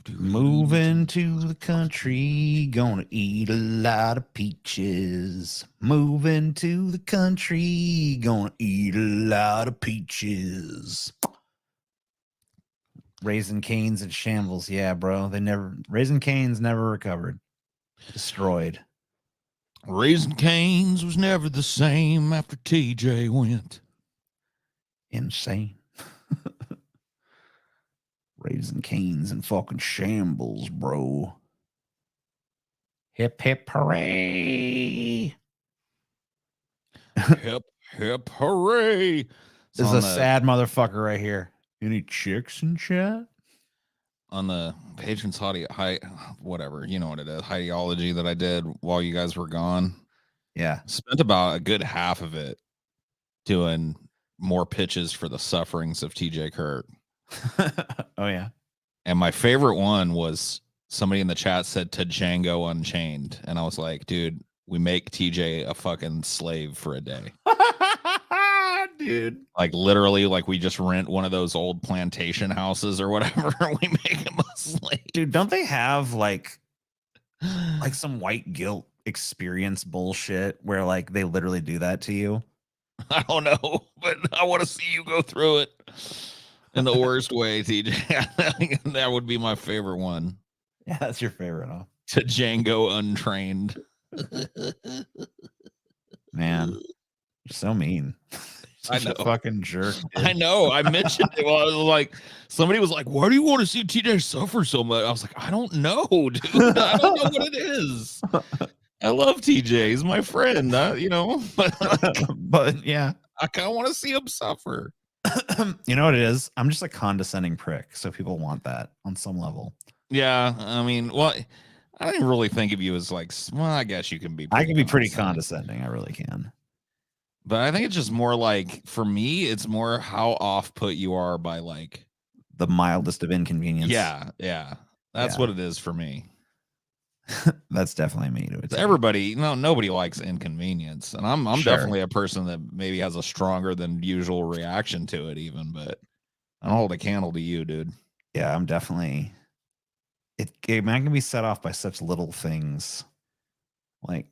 Moving to the country, gonna eat a lot of peaches. Moving to the country, gonna eat a lot of peaches. Raisin Canes and shambles, yeah, bro. Raisin Canes never recovered. Destroyed. Raising Cane's was never the same after TJ went. Insane. Raisin Canes and fucking shambles, bro. Hip hip hooray. Hip hip hooray. This is a sad motherfucker right here. Any chicks in chat? On the Patrons whatever, you know what it is, ideology that I did while you guys were gone. Yeah. Spent about a good half of it doing more pitches for the sufferings of TJ Kirk. Oh, yeah. And my favorite one was somebody in the chat said to Django Unchained. And I was like, dude, we make TJ a fucking slave for a day. Dude. Like literally, like we just rent one of those old plantation houses or whatever. We make him a slave. Dude, don't they have like some white guilt experience bullshit where like they literally do that to you? I don't know, but I want to see you go through it in the worst way, TJ. That would be my favorite one. Yeah, that's your favorite, huh? To Django Untrained. Man, you're so mean. I know. A fucking jerk. Dude. I know. I mentioned it. Well, I was like, somebody was like, "Why do you want to see TJ suffer so much?" I was like, "I don't know, dude. I don't know what it is. I love TJ. He's my friend. You know, but yeah, I kind of want to see him suffer." You know what it is? I'm just a condescending prick, so people want that on some level. Yeah, I mean, well, I didn't really think of you as like. Well, I guess you can be. I can be pretty condescending. I really can. But I think it's just more like, for me, it's more how off put you are by like the mildest of inconvenience. Yeah. That's what it is for me. That's definitely me to it. Everybody, nobody likes inconvenience. And I'm definitely a person that maybe has a stronger than usual reaction to it even, but I don't hold a candle to you, dude. Yeah, I'm definitely I can be set off by such little things. Like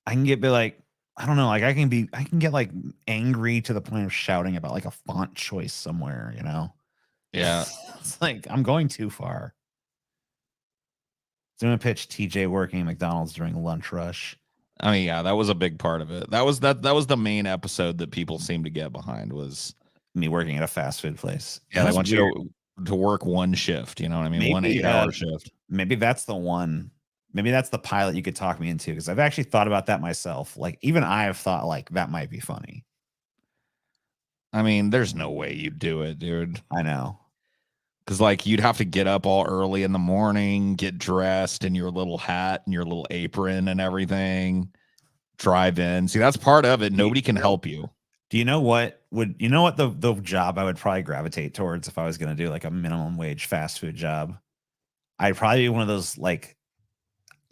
I can be like, I don't know, like I can get like angry to the point of shouting about like a font choice somewhere, you know? Yeah. It's like I'm going too far. Doing a pitch TJ working at McDonald's during lunch rush. I mean, yeah, that was a big part of it. That was the main episode that people seemed to get behind, was me working at a fast food place. Yeah, they want you to work one shift, you know what I mean? Maybe, 1 8-hour shift. Maybe that's the one. Maybe that's the pilot you could talk me into, because I've actually thought about that myself. Like even I have thought like that might be funny. I mean, there's no way you'd do it, dude. I know. Because like you'd have to get up all early in the morning, get dressed in your little hat and your little apron and everything, drive in. See, that's part of it. Nobody can help you. Do you know what the job I would probably gravitate towards if I was going to do like a minimum wage fast food job? I'd probably be one of those, like,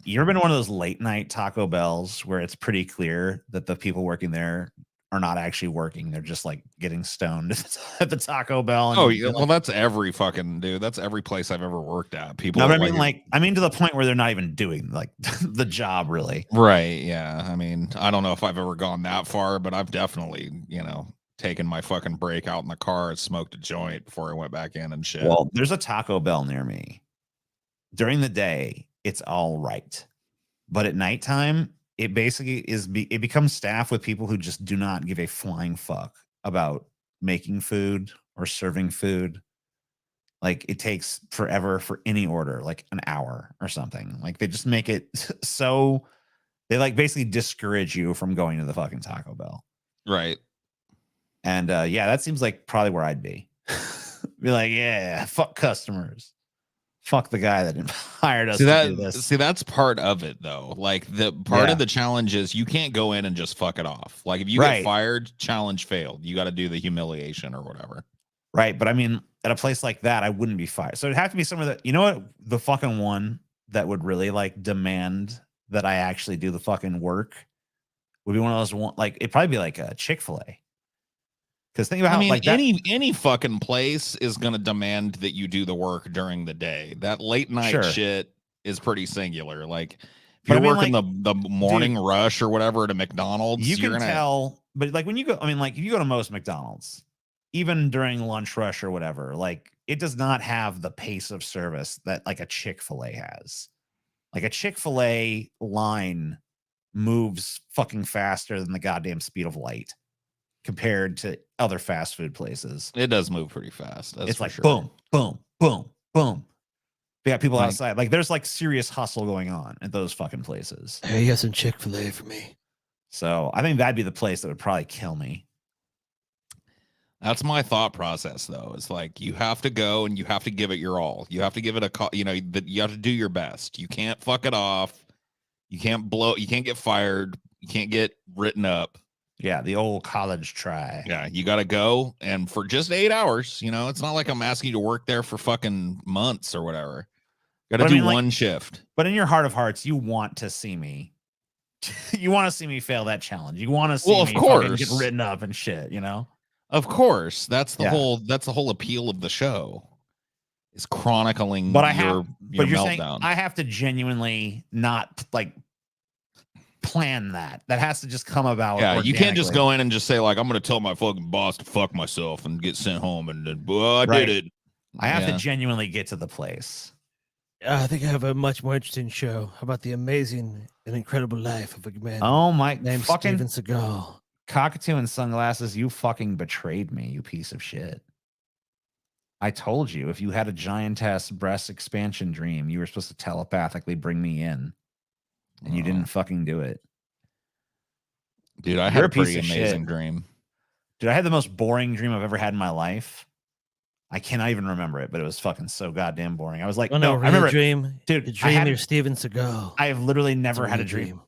you ever been one of those late night Taco Bells where it's pretty clear that the people working there are not actually working? They're just like getting stoned at the Taco Bell. And yeah, well, that's every fucking dude. That's every place I've ever worked at. People. No, but I mean to the point where they're not even doing like the job really. Right. Yeah. I mean, I don't know if I've ever gone that far, but I've definitely, taken my fucking break out in the car and smoked a joint before I went back in and shit. Well, there's a Taco Bell near me. During the day, it's all right, but at nighttime, it basically it becomes staffed with people who just do not give a flying fuck about making food or serving food. Like it takes forever for any order, like an hour or something. Like they just make it so they like basically discourage you from going to the fucking Taco Bell. Right. And yeah, that seems like probably where I'd be. Be like, yeah, fuck customers. Fuck the guy that hired us to do this. See, that's part of it, though. Like, the part of the challenge is you can't go in and just fuck it off. Like, if you get fired, challenge failed. You got to do the humiliation or whatever. Right. But I mean, at a place like that, I wouldn't be fired. So it'd have to be somewhere that, you know what? The fucking one that would really like demand that I actually do the fucking work would be one of those like, it'd probably be like a Chick-fil-A. Because think about I mean, like that. any fucking place is gonna demand that you do the work during the day. That late night Sure. shit is pretty singular. Like if But you're I mean, working like, the morning rush or whatever at a McDonald's, you you're can gonna tell, but like when you go, I mean, like if you go to most McDonald's, even during lunch rush or whatever, like it does not have the pace of service that like a Chick-fil-A has. Like a Chick-fil-A line moves fucking faster than the goddamn speed of light compared to other fast food places. it does move pretty fast. That's It's for like sure. boom, boom, boom, boom. They got people Like- outside. Like there's like serious hustle going on at those fucking places. Hey, you have some Chick-fil-A for me. So I think that'd be the place that would probably kill me. That's my thought process, though. It's like you have to go and you have to give it your all. You have to give it you have to do your best. You can't fuck it off. You can't blow. You can't get fired. You can't get written up. Yeah, the old college try. Yeah, you got to go, and for just 8 hours. It's not like I'm asking you to work there for fucking months or whatever. Got to But I do mean, like- one shift. But in your heart of hearts, you want to see me. You want to see me fail that challenge. You want to see Well, of me fucking get course. written up and shit. You know. Of course, that's the Yeah. whole. That's the whole appeal of the show. Is chronicling But I your have. But you're saying meltdown. I have to genuinely not like plan that. That has to just come about. Yeah, you can't just organically. go in and just say like I'm going to tell my fucking boss to fuck myself and get sent home and then well, I Right. did it. I have Yeah. to genuinely get to the place. I think I have a much more interesting show about the amazing and incredible life of a man Oh my named fucking Steven Seagal. cockatoo and sunglasses! You fucking betrayed me, you piece of shit. I told you if you had a giantess breast expansion dream, you were supposed to telepathically bring me in, and you didn't fucking do it. Dude, I You're had a a piece pretty of amazing shit. dream. Dude, I had the most boring dream I've ever had in my life. I cannot even remember it, but it was fucking so goddamn boring. I was like, Oh no, no, I real remember, dream. dude. The I dream had- you're Steven Seagal. I have literally never It's a had a real dream.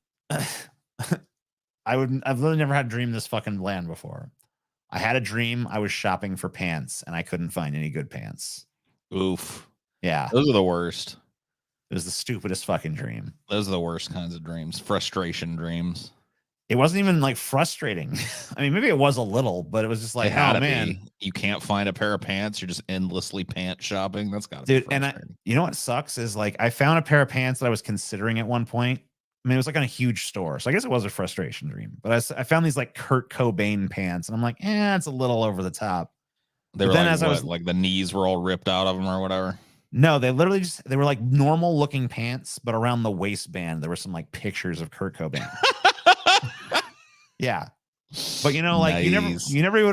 I've literally never had a dream this fucking bland before. I had a dream I was shopping for pants and I couldn't find any good pants. Oof. Yeah, Those are the worst. it was the stupidest fucking dream. Those are the worst kinds of dreams. Frustration dreams. It wasn't even like frustrating. I mean, maybe it was a little, but it was just like, It had oh to man, be. You can't find a pair of pants. You're just endlessly pant shopping. That's got to dude. be And frustrating. you know what sucks is like I found a pair of pants that I was considering at one point. I mean, it was like on a huge store, so I guess it was a frustration dream. But I found these like Kurt Cobain pants, and I'm like, it's a little over the top. They but were then like, as I what, was- like the knees were all ripped out of them or whatever. No, they literally they were like normal looking pants, but around the waistband there were some like pictures of Kurt Cobain. Yeah. But like Nice. you never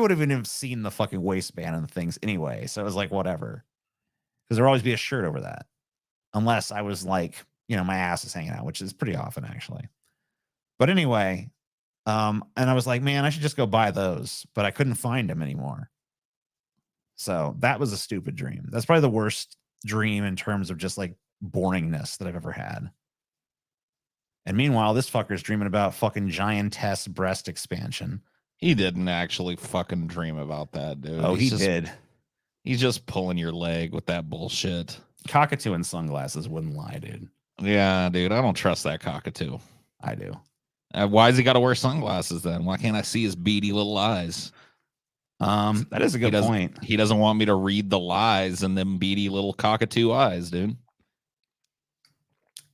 would have even seen the fucking waistband and the things anyway. So it was like whatever. Because there'll always be a shirt over that. Unless I was like, my ass is hanging out, which is pretty often actually. But anyway, and I was like, man, I should just go buy those, but I couldn't find them anymore. So that was a stupid dream. That's probably the worst dream in terms of just like boringness that I've ever had. And meanwhile, this fucker's dreaming about fucking giantess breast expansion. He didn't actually fucking dream about that, dude. Oh, He's he just, did. He's just pulling your leg with that bullshit. Cockatoo and sunglasses wouldn't lie, dude. Yeah, dude. I don't trust that cockatoo. I do. Why has he got to wear sunglasses then? Why can't I see his beady little eyes? That is a good point. He doesn't want me to read the lies in them beady little cockatoo eyes, dude.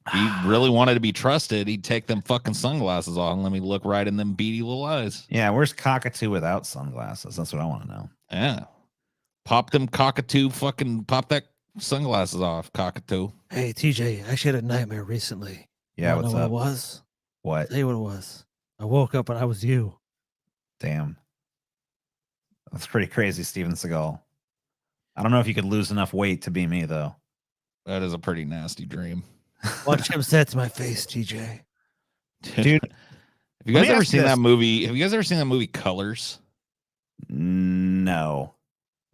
If he really wanted to be trusted, he'd take them fucking sunglasses off and let me look right in them beady little eyes. Yeah, where's cockatoo without sunglasses? That's what I want to know. Yeah. Pop them cockatoo pop that sunglasses off, cockatoo. Hey, TJ, I actually had a nightmare recently. Yeah, Wanna what's know up? what it was? What? I'll tell you what it was. I woke up and I was you. Damn. That's pretty crazy, Steven Seagal. I don't know if you could lose enough weight to be me, though. That is a pretty nasty dream. Watch him say it to my face, TJ. Dude, Have you let guys me ever ask seen this. that movie? Have you guys ever seen that movie Colors No.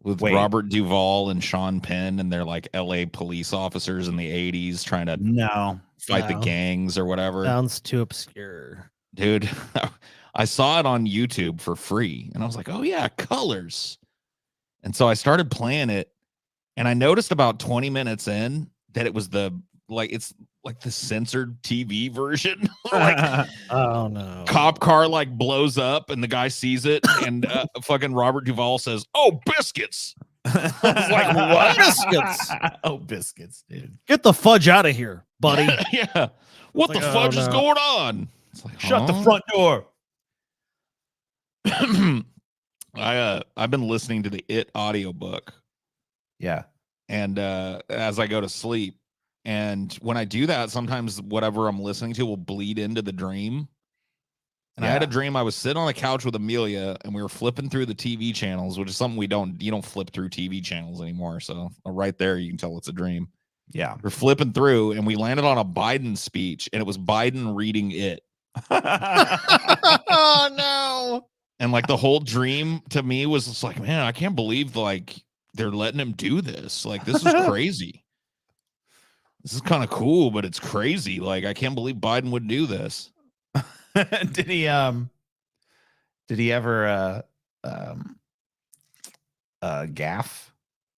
with Wait. Robert Duvall and Sean Penn, and they're like LA police officers in the 80s trying to No. fight the No. gangs or whatever? Sounds too obscure. Dude, I saw it on YouTube for free and I was like, oh yeah, Colors. And so I started playing it and I noticed about 20 minutes in that it was it's like the censored TV version. Like Oh no. cop car like blows up and the guy sees it and fucking Robert Duvall says, "Oh, biscuits." I was like, what? Biscuits. Oh, biscuits, dude. Get the fudge out of here, buddy. Yeah. What It's the like, fudge oh, is no. going on? It's like, Shut the huh? front door. I've been listening to the It audiobook. Yeah. And as I go to sleep. And when I do that, sometimes whatever I'm listening to will bleed into the dream. And I had a dream I was sitting on the couch with Amelia and we were flipping through the TV channels, which is something you don't flip through TV channels anymore. So right there, you can tell it's a dream. Yeah. We're flipping through and we landed on a Biden speech and it was Biden reading It. Oh no. And like the whole dream to me was just like, man, I can't believe like they're letting him do this. Like, this is crazy. This is kind of cool, but it's crazy. Like, I can't believe Biden would do this. Did he ever gaff?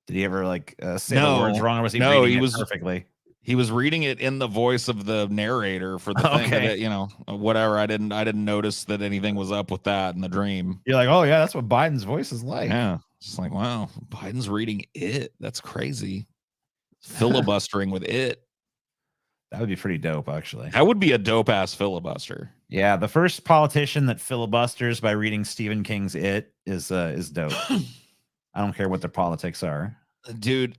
Did he ever like say the words wrong, or was he reading it perfectly? He was reading it in the voice of the narrator for the thing that, you know, whatever. I didn't notice that anything was up with that in the dream. You're like, oh yeah, that's what Biden's voice is like. Yeah. Just like, wow, Biden's reading It. That's crazy. Filibustering with It. That would be pretty dope, actually. That would be a dope ass filibuster. Yeah, the first politician that filibusters by reading Stephen King's It is dope. I don't care what their politics are. Dude,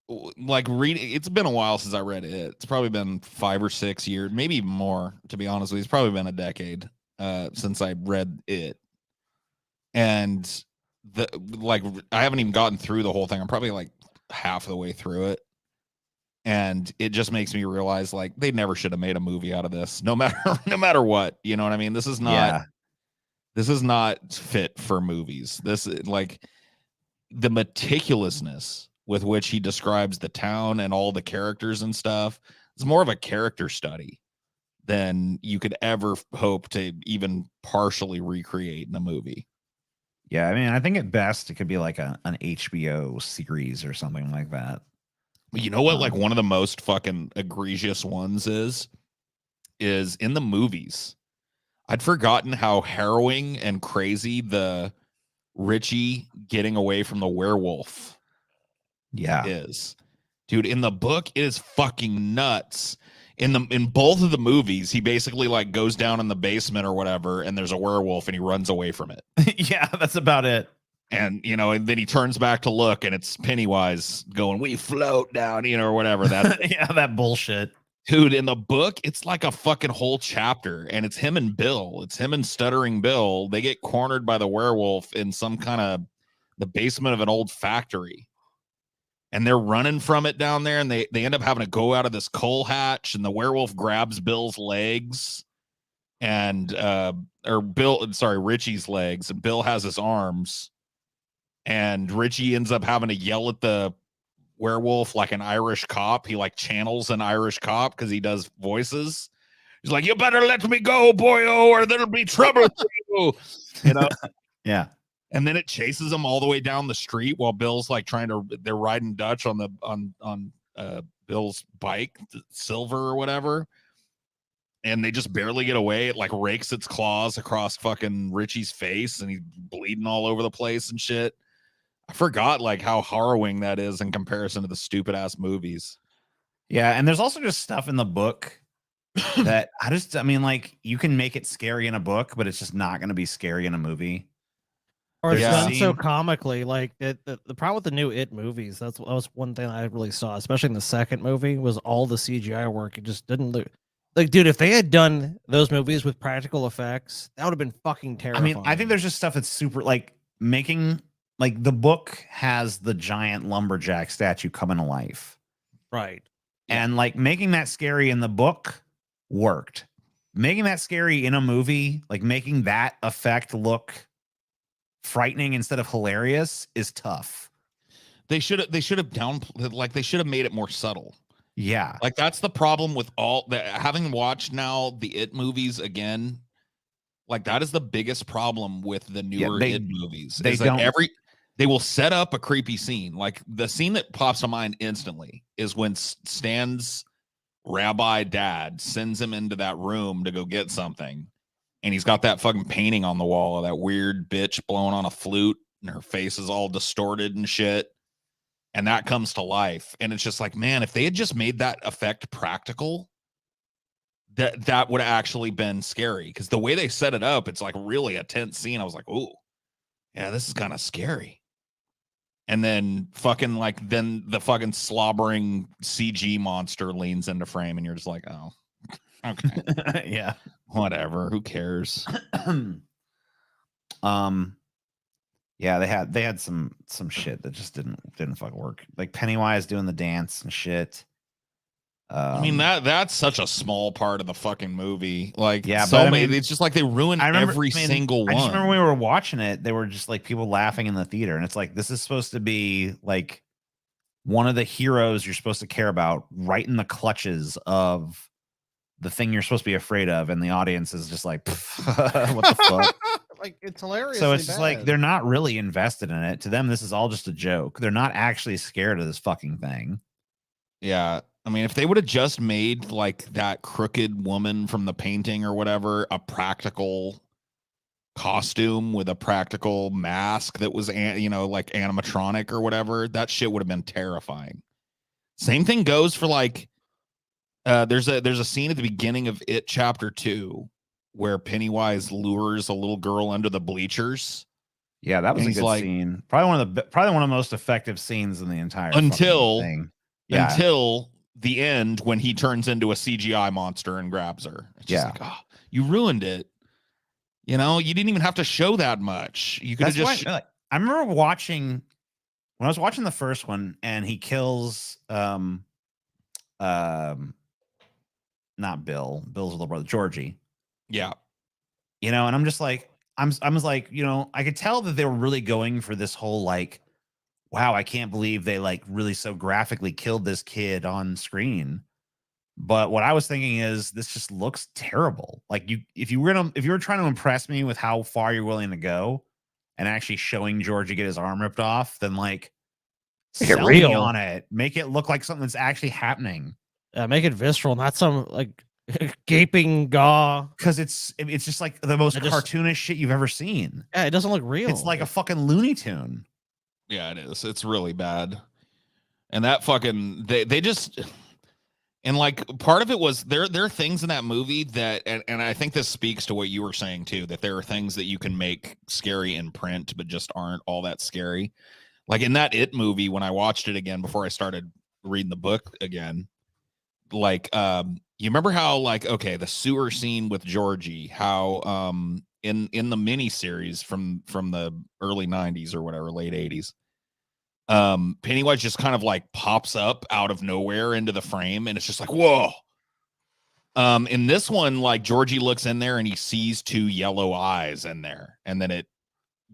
like reading, it's been a while since I read It. It's probably been 5 or 6 years, maybe more, to be honest with you. It's probably been a decade since I read It. And I haven't even gotten through the whole thing. I'm probably like half of the way through it. And it just makes me realize like they never should have made a movie out of this, no matter what. You know what I mean? This is not fit for movies. This, like, the meticulousness with which he describes the town and all the characters and stuff, it's more of a character study than you could ever hope to even partially recreate in a movie. Yeah, I mean, I think at best it could be like an HBO series or something like that. You know what? Like one of the most fucking egregious ones is in the movies. I'd forgotten how harrowing and crazy the Richie getting away from the werewolf is. Dude, in the book, it is fucking nuts. In both of the movies, he basically like goes down in the basement or whatever, and there's a werewolf and he runs away from it. Yeah, that's about it. And, you know, and then he turns back to look and it's Pennywise going, "We float down," you know, or whatever. That yeah, that bullshit. Dude, in the book, it's like a fucking whole chapter, and it's him and Bill. It's him and Stuttering Bill. They get cornered by the werewolf in some kind of the basement of an old factory. And they're running from it down there, and they end up having to go out of this coal hatch, and the werewolf grabs Bill's legs and Richie's legs, and Bill has his arms. And Richie ends up having to yell at the werewolf like an Irish cop. He like channels an Irish cop because he does voices. He's like, "You better let me go, boyo, or there'll be trouble for you." You know? Yeah. And then it chases him all the way down the street while Bill's like they're riding Dutch on Bill's bike, Silver or whatever. And they just barely get away. It like rakes its claws across fucking Richie's face and he's bleeding all over the place and shit. I forgot like how harrowing that is in comparison to the stupid ass movies. Yeah, and there's also just stuff in the book that I mean, like, you can make it scary in a book, but it's just not going to be scary in a movie. Or it's done so comically. Like the problem with the new It movies, that was one thing I really saw, especially in the second movie, was all the CGI work. It just didn't look like, dude, if they had done those movies with practical effects, that would have been fucking terrifying. I mean, I think there's just stuff that's super, like, making, like, the book has the giant lumberjack statue coming to life. Right. And like making that scary in the book worked. Making that scary in a movie, like making that effect look frightening instead of hilarious, is tough. They should have they should have made it more subtle. Yeah. Like that's the problem with having watched now the It movies again. Like that is the biggest problem with the newer It movies. They will set up a creepy scene. Like the scene that pops to mind instantly is when Stan's rabbi dad sends him into that room to go get something. And he's got that fucking painting on the wall of that weird bitch blowing on a flute and her face is all distorted and shit. And that comes to life. And it's just like, man, if they had just made that effect practical, that would have actually been scary. Because the way they set it up, it's like really a tense scene. I was like, oh, yeah, this is kind of scary. And then then the fucking slobbering CG monster leans into frame and you're just like, oh, okay. Yeah. Whatever. Who cares? Yeah, they had some shit that just didn't fucking work. Like Pennywise doing the dance and shit. I mean that's such a small part of the fucking movie. Like, yeah, so but many, it's just like they ruined every single one. I just remember when we were watching it, they were just like people laughing in the theater, and it's like this is supposed to be like one of the heroes you're supposed to care about, right in the clutches of the thing you're supposed to be afraid of, and the audience is just like, what the fuck? Like, it's hilarious. So it's just like they're not really invested in it. To them, this is all just a joke. They're not actually scared of this fucking thing. Yeah. I mean, if they would have just made like that crooked woman from the painting or whatever a practical costume with a practical mask that was, like animatronic or whatever, that shit would have been terrifying. Same thing goes for like, there's a scene at the beginning of It Chapter 2 where Pennywise lures a little girl under the bleachers. Yeah, that was a good scene. Probably one of the most effective scenes in the entire thing. Yeah. Until the end when he turns into a CGI monster and grabs her. It's just like, oh, you ruined it. You didn't even have to show that much. You could have just. I remember when I was watching the first one and he kills not Bill. Bill's little brother, Georgie. Yeah. And I'm just like, I was like, I could tell that they were really going for this whole like, wow, I can't believe they like really so graphically killed this kid on screen. But what I was thinking is this just looks terrible. Like if you were trying to impress me with how far you're willing to go and actually showing Georgie get his arm ripped off, then like sell me on it. Make it look like something that's actually happening. Make it visceral, not some like gaping gaw. Because it's just like the most cartoonish shit you've ever seen. Yeah, it doesn't look real. It's like a fucking Looney Tune. Yeah, it is. It's really bad. And that fucking they just, and like part of it was there are things in that movie that and I think this speaks to what you were saying too, that there are things that you can make scary in print but just aren't all that scary. Like in that It movie, when I watched it again before I started reading the book again, like you remember how like, okay, the sewer scene with Georgie, how in the mini series from the early 90s or whatever, late 80s, Pennywise just kind of like pops up out of nowhere into the frame and it's just like, whoa. In this one, like Georgie looks in there and he sees two yellow eyes in there, and then it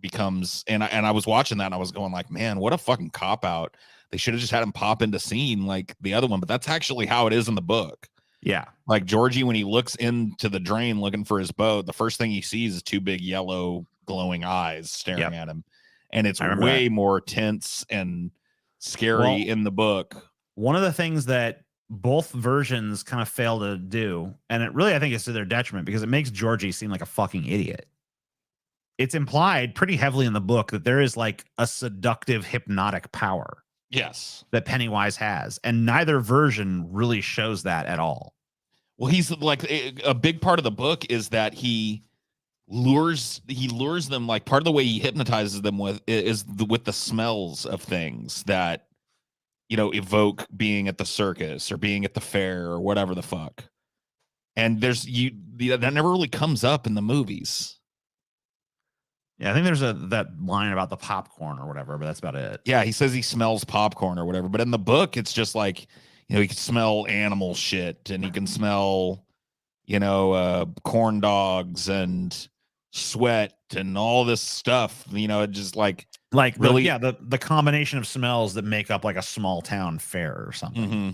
becomes, and I was watching that and I was going like, man, what a fucking cop out. They should have just had him pop into scene like the other one, but that's actually how it is in the book. Yeah. Like Georgie, when he looks into the drain looking for his boat, the first thing he sees is two big yellow glowing eyes staring at him. And it's way more tense and scary in the book. One of the things that both versions kind of fail to do, and it really, I think, is to their detriment, because it makes Georgie seem like a fucking idiot. It's implied pretty heavily in the book that there is like a seductive hypnotic power. Yes. That Pennywise has. And neither version really shows that at all. Well, he's like, a big part of the book is that he lures them, like part of the way he hypnotizes them with the smells of things that, evoke being at the circus or being at the fair or whatever the fuck. And that never really comes up in the movies. Yeah, I think there's that line about the popcorn or whatever, but that's about it. Yeah, he says he smells popcorn or whatever, but in the book, it's just like, he can smell animal shit and he can smell, corn dogs and sweat and all this stuff. Just like really, the combination of smells that make up like a small town fair or something. Mm-hmm.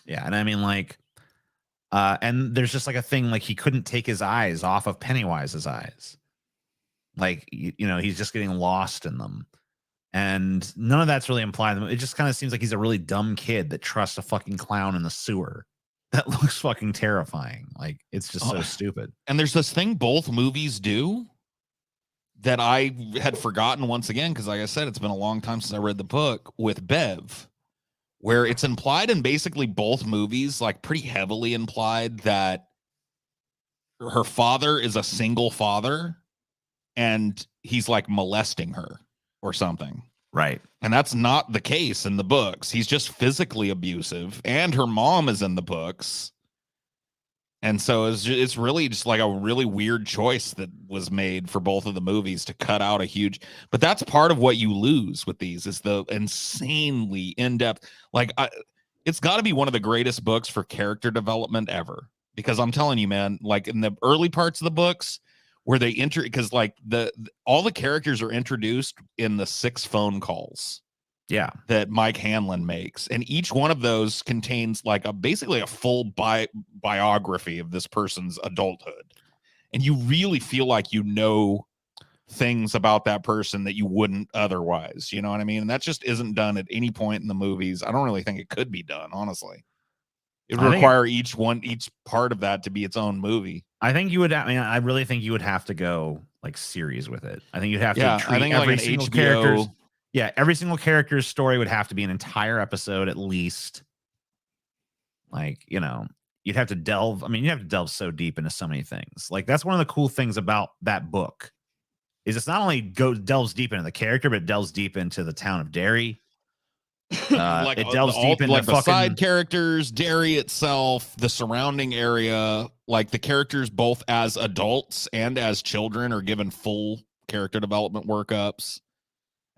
Yeah, and I mean like, and there's just like a thing like he couldn't take his eyes off of Pennywise's eyes. Like, he's just getting lost in them. And none of that's really implied. It just kind of seems like he's a really dumb kid that trusts a fucking clown in the sewer. That looks fucking terrifying. Like, it's just so stupid. And there's this thing both movies do that I had forgotten once again, because like I said, it's been a long time since I read the book, with Bev, where it's implied in basically both movies, like pretty heavily implied, that her father is a single father and he's like molesting her or something. Right. And that's not the case in the books. He's just physically abusive, and her mom is in the books. And so it's really just like a really weird choice that was made for both of the movies to cut out a huge, but that's part of what you lose with these, is the insanely in-depth, like it's got to be one of the greatest books for character development ever, because I'm telling you, man, like in the early parts of the books, where they enter, because like all the characters are introduced in the 6 phone calls that Mike Hanlon makes, and each one of those contains like basically a full biography of this person's adulthood, and you really feel like you know things about that person that you wouldn't otherwise, you know what I mean? And that just isn't done at any point in the movies. I don't really think it could be done, honestly. It would require each part of that to be its own movie. I think you would. I mean, I really think you would have to go like series with it. I think you'd have to treat every like single HBO... character's. Yeah, every single character's story would have to be an entire episode at least. Like, you know, you'd have to delve. I mean, you have to delve so deep into so many things. Like, that's one of the cool things about that book, is it's not only delves deep into the character, but it delves deep into the town of Derry. Like it delves deep into like the side characters, Derry itself, the surrounding area. Like the characters, both as adults and as children, are given full character development workups,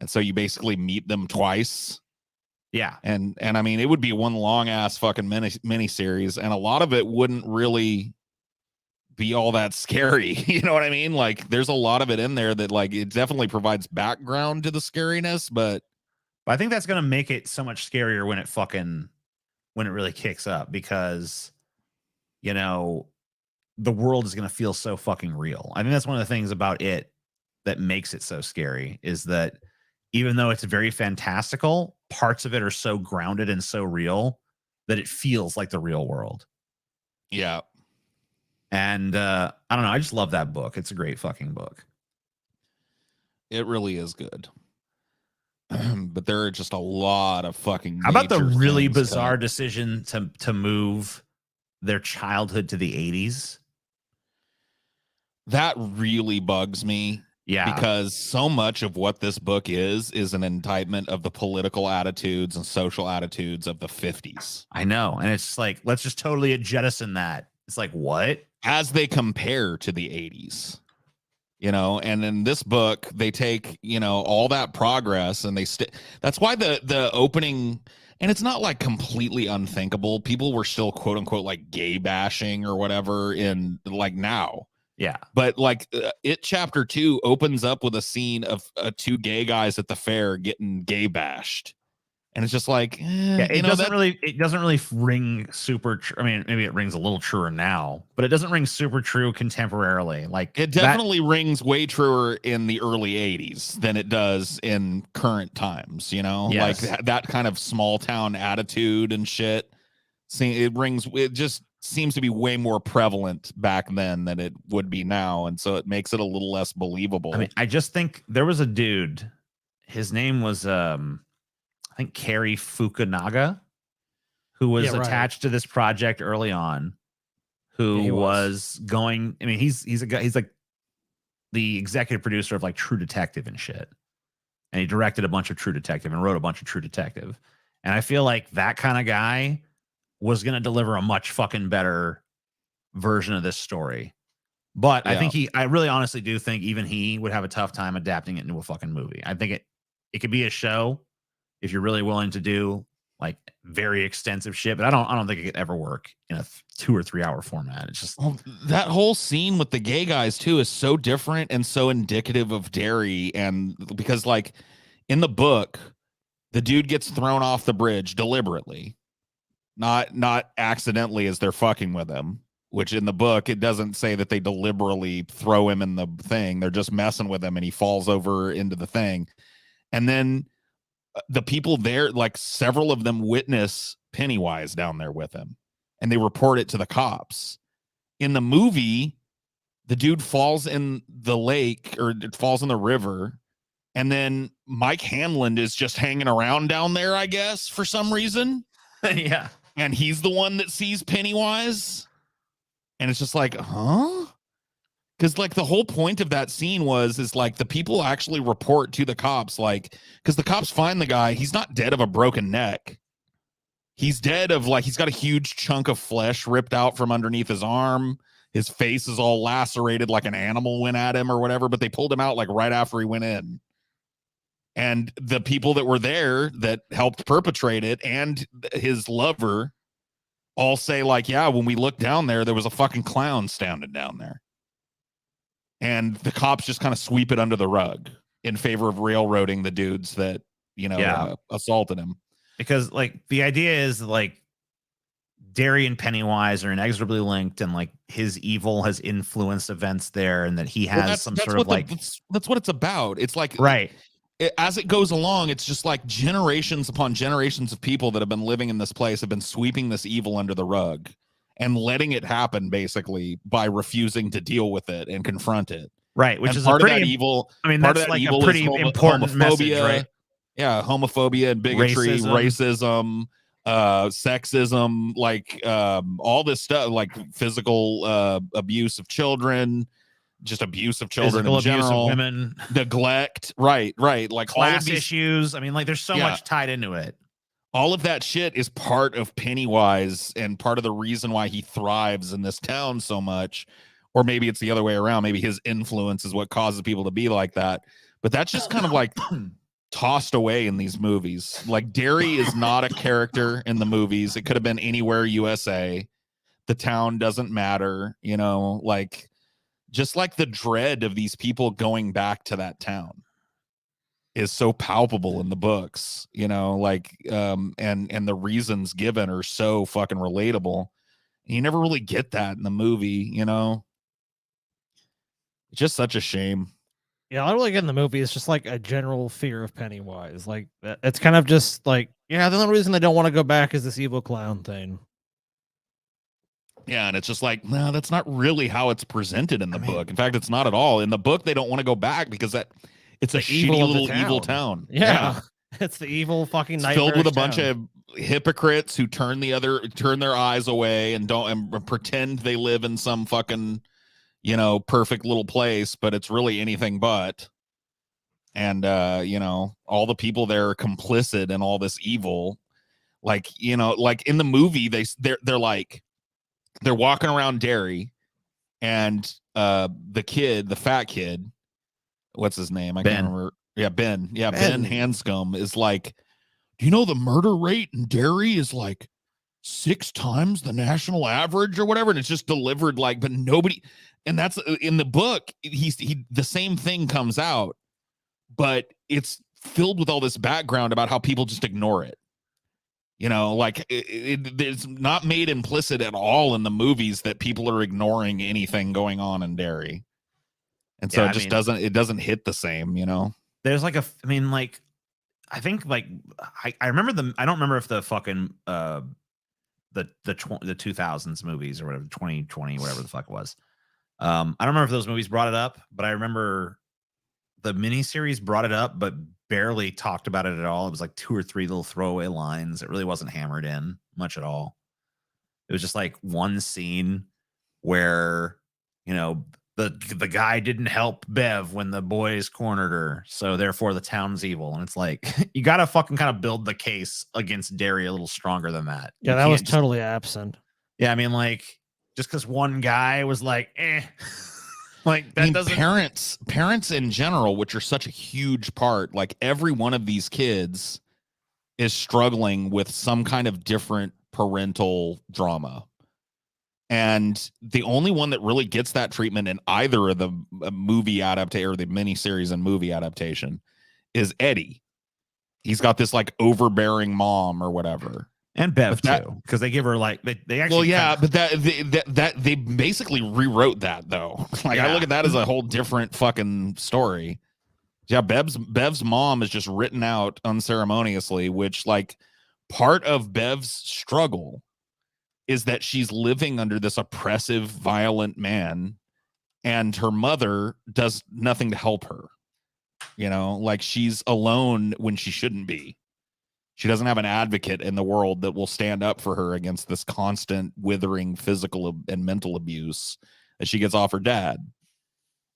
and so you basically meet them twice. Yeah, and I mean, it would be one long ass fucking mini series, and a lot of it wouldn't really be all that scary. You know what I mean? Like, there's a lot of it in there that, like, it definitely provides background to the scariness, but I think that's gonna make it so much scarier when it really kicks up, because, you know, the world is gonna feel so fucking real. I think that's one of the things about it that makes it so scary, is that even though it's very fantastical, parts of it are so grounded and so real that it feels like the real world. Yeah. And I don't know, I just love that book. It's a great fucking book. It really is good. But there are just a lot of fucking. How about the really bizarre decision to move their childhood to the 80s? That really bugs me. Yeah. Because so much of what this book is an indictment of the political attitudes and social attitudes of the 50s. I know. And it's like, let's just totally jettison that. It's like, what? As they compare to the 80s. You know, and in this book, they take, you know, all that progress, and that's why the opening, and it's not like completely unthinkable. People were still, quote unquote, like gay bashing or whatever in like now. Yeah. But like it chapter 2 opens up with a scene of 2 gay guys at the fair getting gay bashed. And it's just like, it doesn't really ring super true. I mean, maybe it rings a little truer now, but it doesn't ring super true contemporarily. Like, it definitely rings way truer in the early 80s than it does in current times, you know? Yes. Like that kind of small town attitude and shit. See, it just seems to be way more prevalent back then than it would be now, and so it makes it a little less believable. I mean, I just think there was a dude, his name was I think Cary Fukunaga, who was attached to this project early on, who was going, I mean, he's a guy, he's like the executive producer of like True Detective and shit. And he directed a bunch of True Detective and wrote a bunch of True Detective. And I feel like that kind of guy was going to deliver a much fucking better version of this story. But I think I really honestly do think even he would have a tough time adapting it into a fucking movie. I think it could be a show if you're really willing to do like very extensive shit, but I don't think it could ever work in a 2 or 3 hour format. It's just that whole scene with the gay guys too is so different and so indicative of Derry. And because like in the book, the dude gets thrown off the bridge deliberately, not accidentally as they're fucking with him, which in the book, it doesn't say that they deliberately throw him in the thing. They're just messing with him and he falls over into the thing. And then the people there, like several of them witness Pennywise down there with him, and they report it to the cops. In the movie, the dude falls in the lake or falls in the river, and then Mike Hanlon is just hanging around down there, I guess, for some reason. Yeah. And he's the one that sees Pennywise. And it's just like, huh? Because like the whole point of that scene is like the people actually report to the cops, like, because the cops find the guy. He's not dead of a broken neck. He's dead of like, he's got a huge chunk of flesh ripped out from underneath his arm. His face is all lacerated like an animal went at him or whatever, but they pulled him out like right after he went in. And the people that were there that helped perpetrate it and his lover all say like, yeah, when we looked down there, there was a fucking clown standing down there. And the cops just kind of sweep it under the rug in favor of railroading the dudes that, assaulted him. Because like the idea is like Derry and Pennywise are inexorably linked, and like his evil has influenced events there, and that he has that's what it's about. It's like, right. As it goes along, it's just like generations upon generations of people that have been living in this place have been sweeping this evil under the rug and letting it happen basically by refusing to deal with it and confront it. Right. Which and is part a pretty, of that evil. I mean, that's like a pretty important message, right? Yeah. Homophobia and bigotry, racism, sexism, like all this stuff, like physical abuse of children, just abuse of children in general, abuse of women, neglect, right, like class all of these issues. I mean, like there's so much tied into it. All of that shit is part of Pennywise and part of the reason why he thrives in this town so much. Or maybe it's the other way around. Maybe his influence is what causes people to be like that. But that's just kind of like tossed away in these movies. Like Derry is not a character in the movies. It could have been anywhere USA. The town doesn't matter, like just like the dread of these people going back to that town is so palpable in the books, like and the reasons given are so fucking relatable. You never really get that in the movie, It's just such a shame. Yeah, I really get in the movie. It's just like a general fear of Pennywise. Like it's kind of just like, the only reason they don't want to go back is this evil clown thing. Yeah, and it's just like, no, that's not really how it's presented in the book. In fact, it's not at all. In the book, they don't want to go back because it's a shitty little evil town. Yeah. It's the evil fucking it's filled with a bunch of hypocrites who turn their eyes away and pretend they live in some fucking, perfect little place, but it's really anything but. And all the people there are complicit in all this evil. Like, like in the movie, they're like, they're walking around Derry, and the fat kid, what's his name? I can't remember. Yeah, Ben. Yeah, Ben Hanscom is like, do you know the murder rate in Derry is like 6 times the national average or whatever? And it's just delivered like, but nobody, and that's in the book. The same thing comes out, but it's filled with all this background about how people just ignore it. Like it's not made implicit at all in the movies that people are ignoring anything going on in Derry. And so it doesn't hit the same, There's like I think like I remember I don't remember if the fucking the 2000s movies or whatever, 2020, whatever the fuck it was. I don't remember if those movies brought it up, but I remember the miniseries brought it up, but barely talked about it at all. It was like 2 or 3 little throwaway lines. It really wasn't hammered in much at all. It was just like one scene where, the guy didn't help Bev when the boys cornered her, so therefore the town's evil. And it's like, you got to fucking kind of build the case against Derry a little stronger than that. Yeah, that was totally absent. Yeah, I mean, like, just because one guy was like, like that doesn't. Parents in general, which are such a huge part, like every one of these kids is struggling with some kind of different parental drama. And the only one that really gets that treatment in either of the movie adaptation or the miniseries and movie adaptation is Eddie. He's got this like overbearing mom or whatever. And Bev too, because they give her like they actually. Well, yeah, but that they basically rewrote that though. Like I look at that as a whole different fucking story. Yeah, Bev's mom is just written out unceremoniously, which like part of Bev's struggle is that she's living under this oppressive, violent man, and her mother does nothing to help her. You know, like she's alone when she shouldn't be. She doesn't have an advocate in the world that will stand up for her against this constant withering physical and mental abuse that she gets off her dad.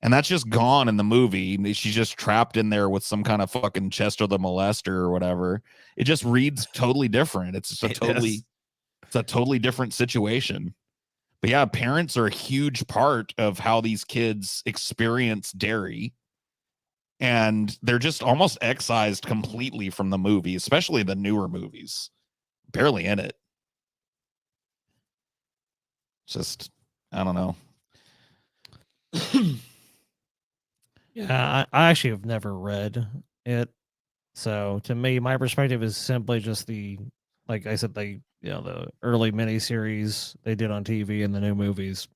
And that's just gone in the movie. She's just trapped in there with some kind of fucking Chester the Molester or whatever. It just reads totally different. It's a totally different situation. But yeah, parents are a huge part of how these kids experience dairy. And they're just almost excised completely from the movie, especially the newer movies. Barely in it. Just, I don't know. Yeah, I actually have never read it. So to me, my perspective is simply just like I said, the early miniseries they did on TV and the new movies.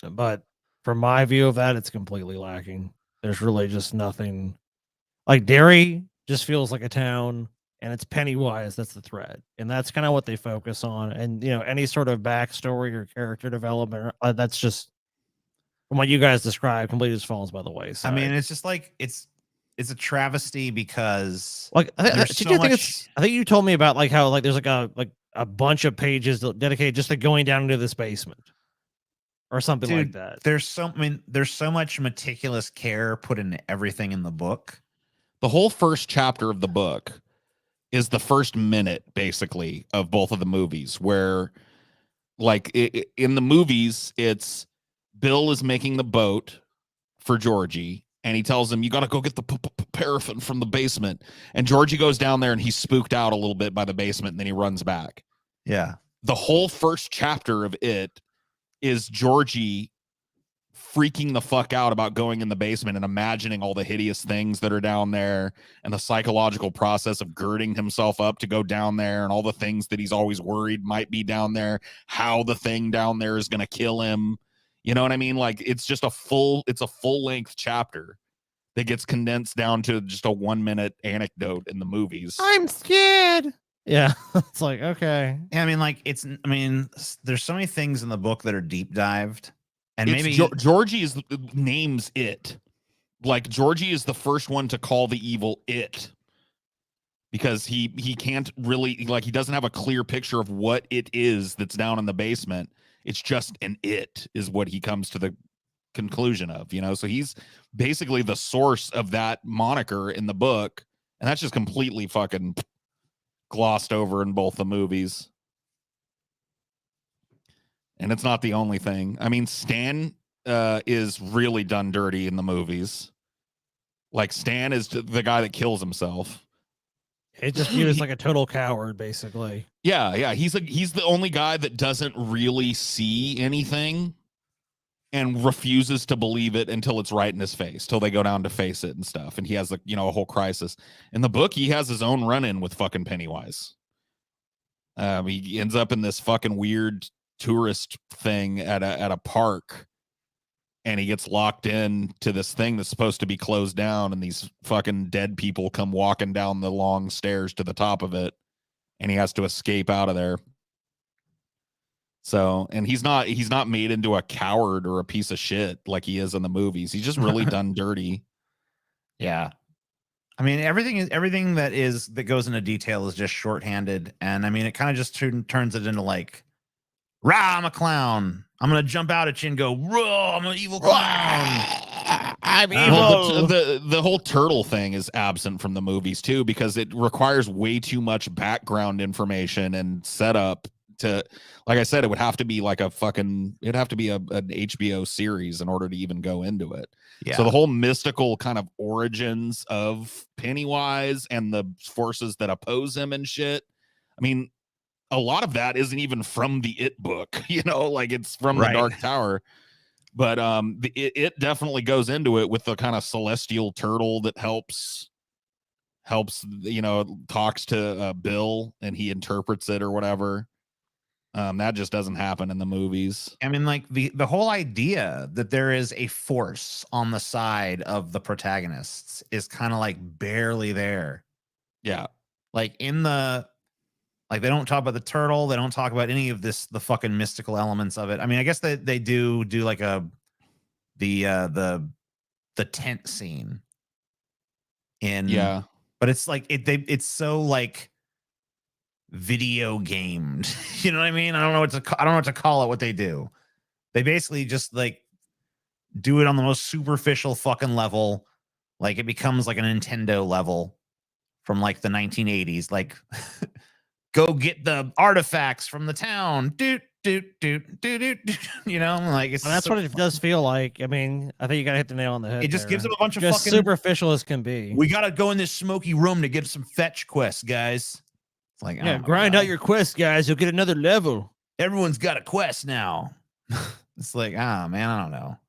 But from my view of that, it's completely lacking. There's really just nothing. Like Derry just feels like a town, and it's Pennywise that's the threat, and that's kind of what they focus on. And any sort of backstory or character development, that's just from what you guys describe, completely just falls by the wayside. I mean, it's just like it's a travesty because like I think you told me about like how like there's like a bunch of pages dedicated just to going down into this basement or something like that. There's so much meticulous care put into everything in the book. The whole first chapter of the book is the first minute, basically, of both of the movies, where, like, in the movies, it's Bill is making the boat for Georgie, and he tells him, you got to go get the paraffin from the basement. And Georgie goes down there, and he's spooked out a little bit by the basement, and then he runs back. Yeah. The whole first chapter of it is Georgie freaking the fuck out about going in the basement and imagining all the hideous things that are down there and the psychological process of girding himself up to go down there and all the things that he's always worried might be down there, how the thing down there is going to kill him. You know what I mean? Like it's a full length chapter that gets condensed down to just a 1 minute anecdote in the movies. I'm scared. Yeah. It's like, okay. Yeah, I mean, there's so many things in the book that are deep dived. And maybe Georgie names it. Like Georgie is the first one to call the evil it, because he can't really, like, he doesn't have a clear picture of what it is that's down in the basement. It's just an it is what he comes to the conclusion of, so he's basically the source of that moniker in the book, and that's just completely fucking glossed over in both the movies. And it's not the only thing. I mean, Stan is really done dirty in the movies. Like, Stan is the guy that kills himself. It just viewed as like a total coward, basically. Yeah. He's the only guy that doesn't really see anything and refuses to believe it until it's right in his face, till they go down to face it and stuff. And he has a whole crisis. In the book, he has his own run-in with fucking Pennywise. He ends up in this fucking weird tourist thing at a park, and he gets locked in to this thing that's supposed to be closed down, and these fucking dead people come walking down the long stairs to the top of it, and he has to escape out of there. So, and he's not made into a coward or a piece of shit like he is in the movies. He's just really done dirty. Yeah. I mean, everything that goes into detail is just shorthanded, and I mean, it kind of just turns it into like, rah, I'm a clown. I'm going to jump out at you and go, rah, I'm an evil clown. I'm evil. The whole turtle thing is absent from the movies too, because it requires way too much background information and setup to, like I said, it would have to be like it'd have to be an HBO series in order to even go into it. Yeah. So the whole mystical kind of origins of Pennywise and the forces that oppose him and shit. I mean, a lot of that isn't even from the It book, like it's from the Dark Tower. But it definitely goes into it with the kind of celestial turtle that helps, talks to Bill, and he interprets it or whatever. That just doesn't happen in the movies. I mean, like the whole idea that there is a force on the side of the protagonists is kind of like barely there. Yeah. Like they don't talk about the turtle. They don't talk about any of the fucking mystical elements of it. I mean, I guess that they do like the tent scene but it's like it's so like video gamed. You know what I mean? I don't know what to call it. What they do, they basically just like do it on the most superficial fucking level. Like it becomes like a Nintendo level from like the 1980s. Like, go get the artifacts from the town. You know, like it's. And that's what it does feel like. I mean, I think you gotta hit the nail on the head. It just gives them a bunch of just fucking superficial as can be. We gotta go in this smoky room to get some fetch quests, guys. It's like, yeah, grind out your quest, guys. You'll get another level. Everyone's got a quest now. It's like, man, I don't know.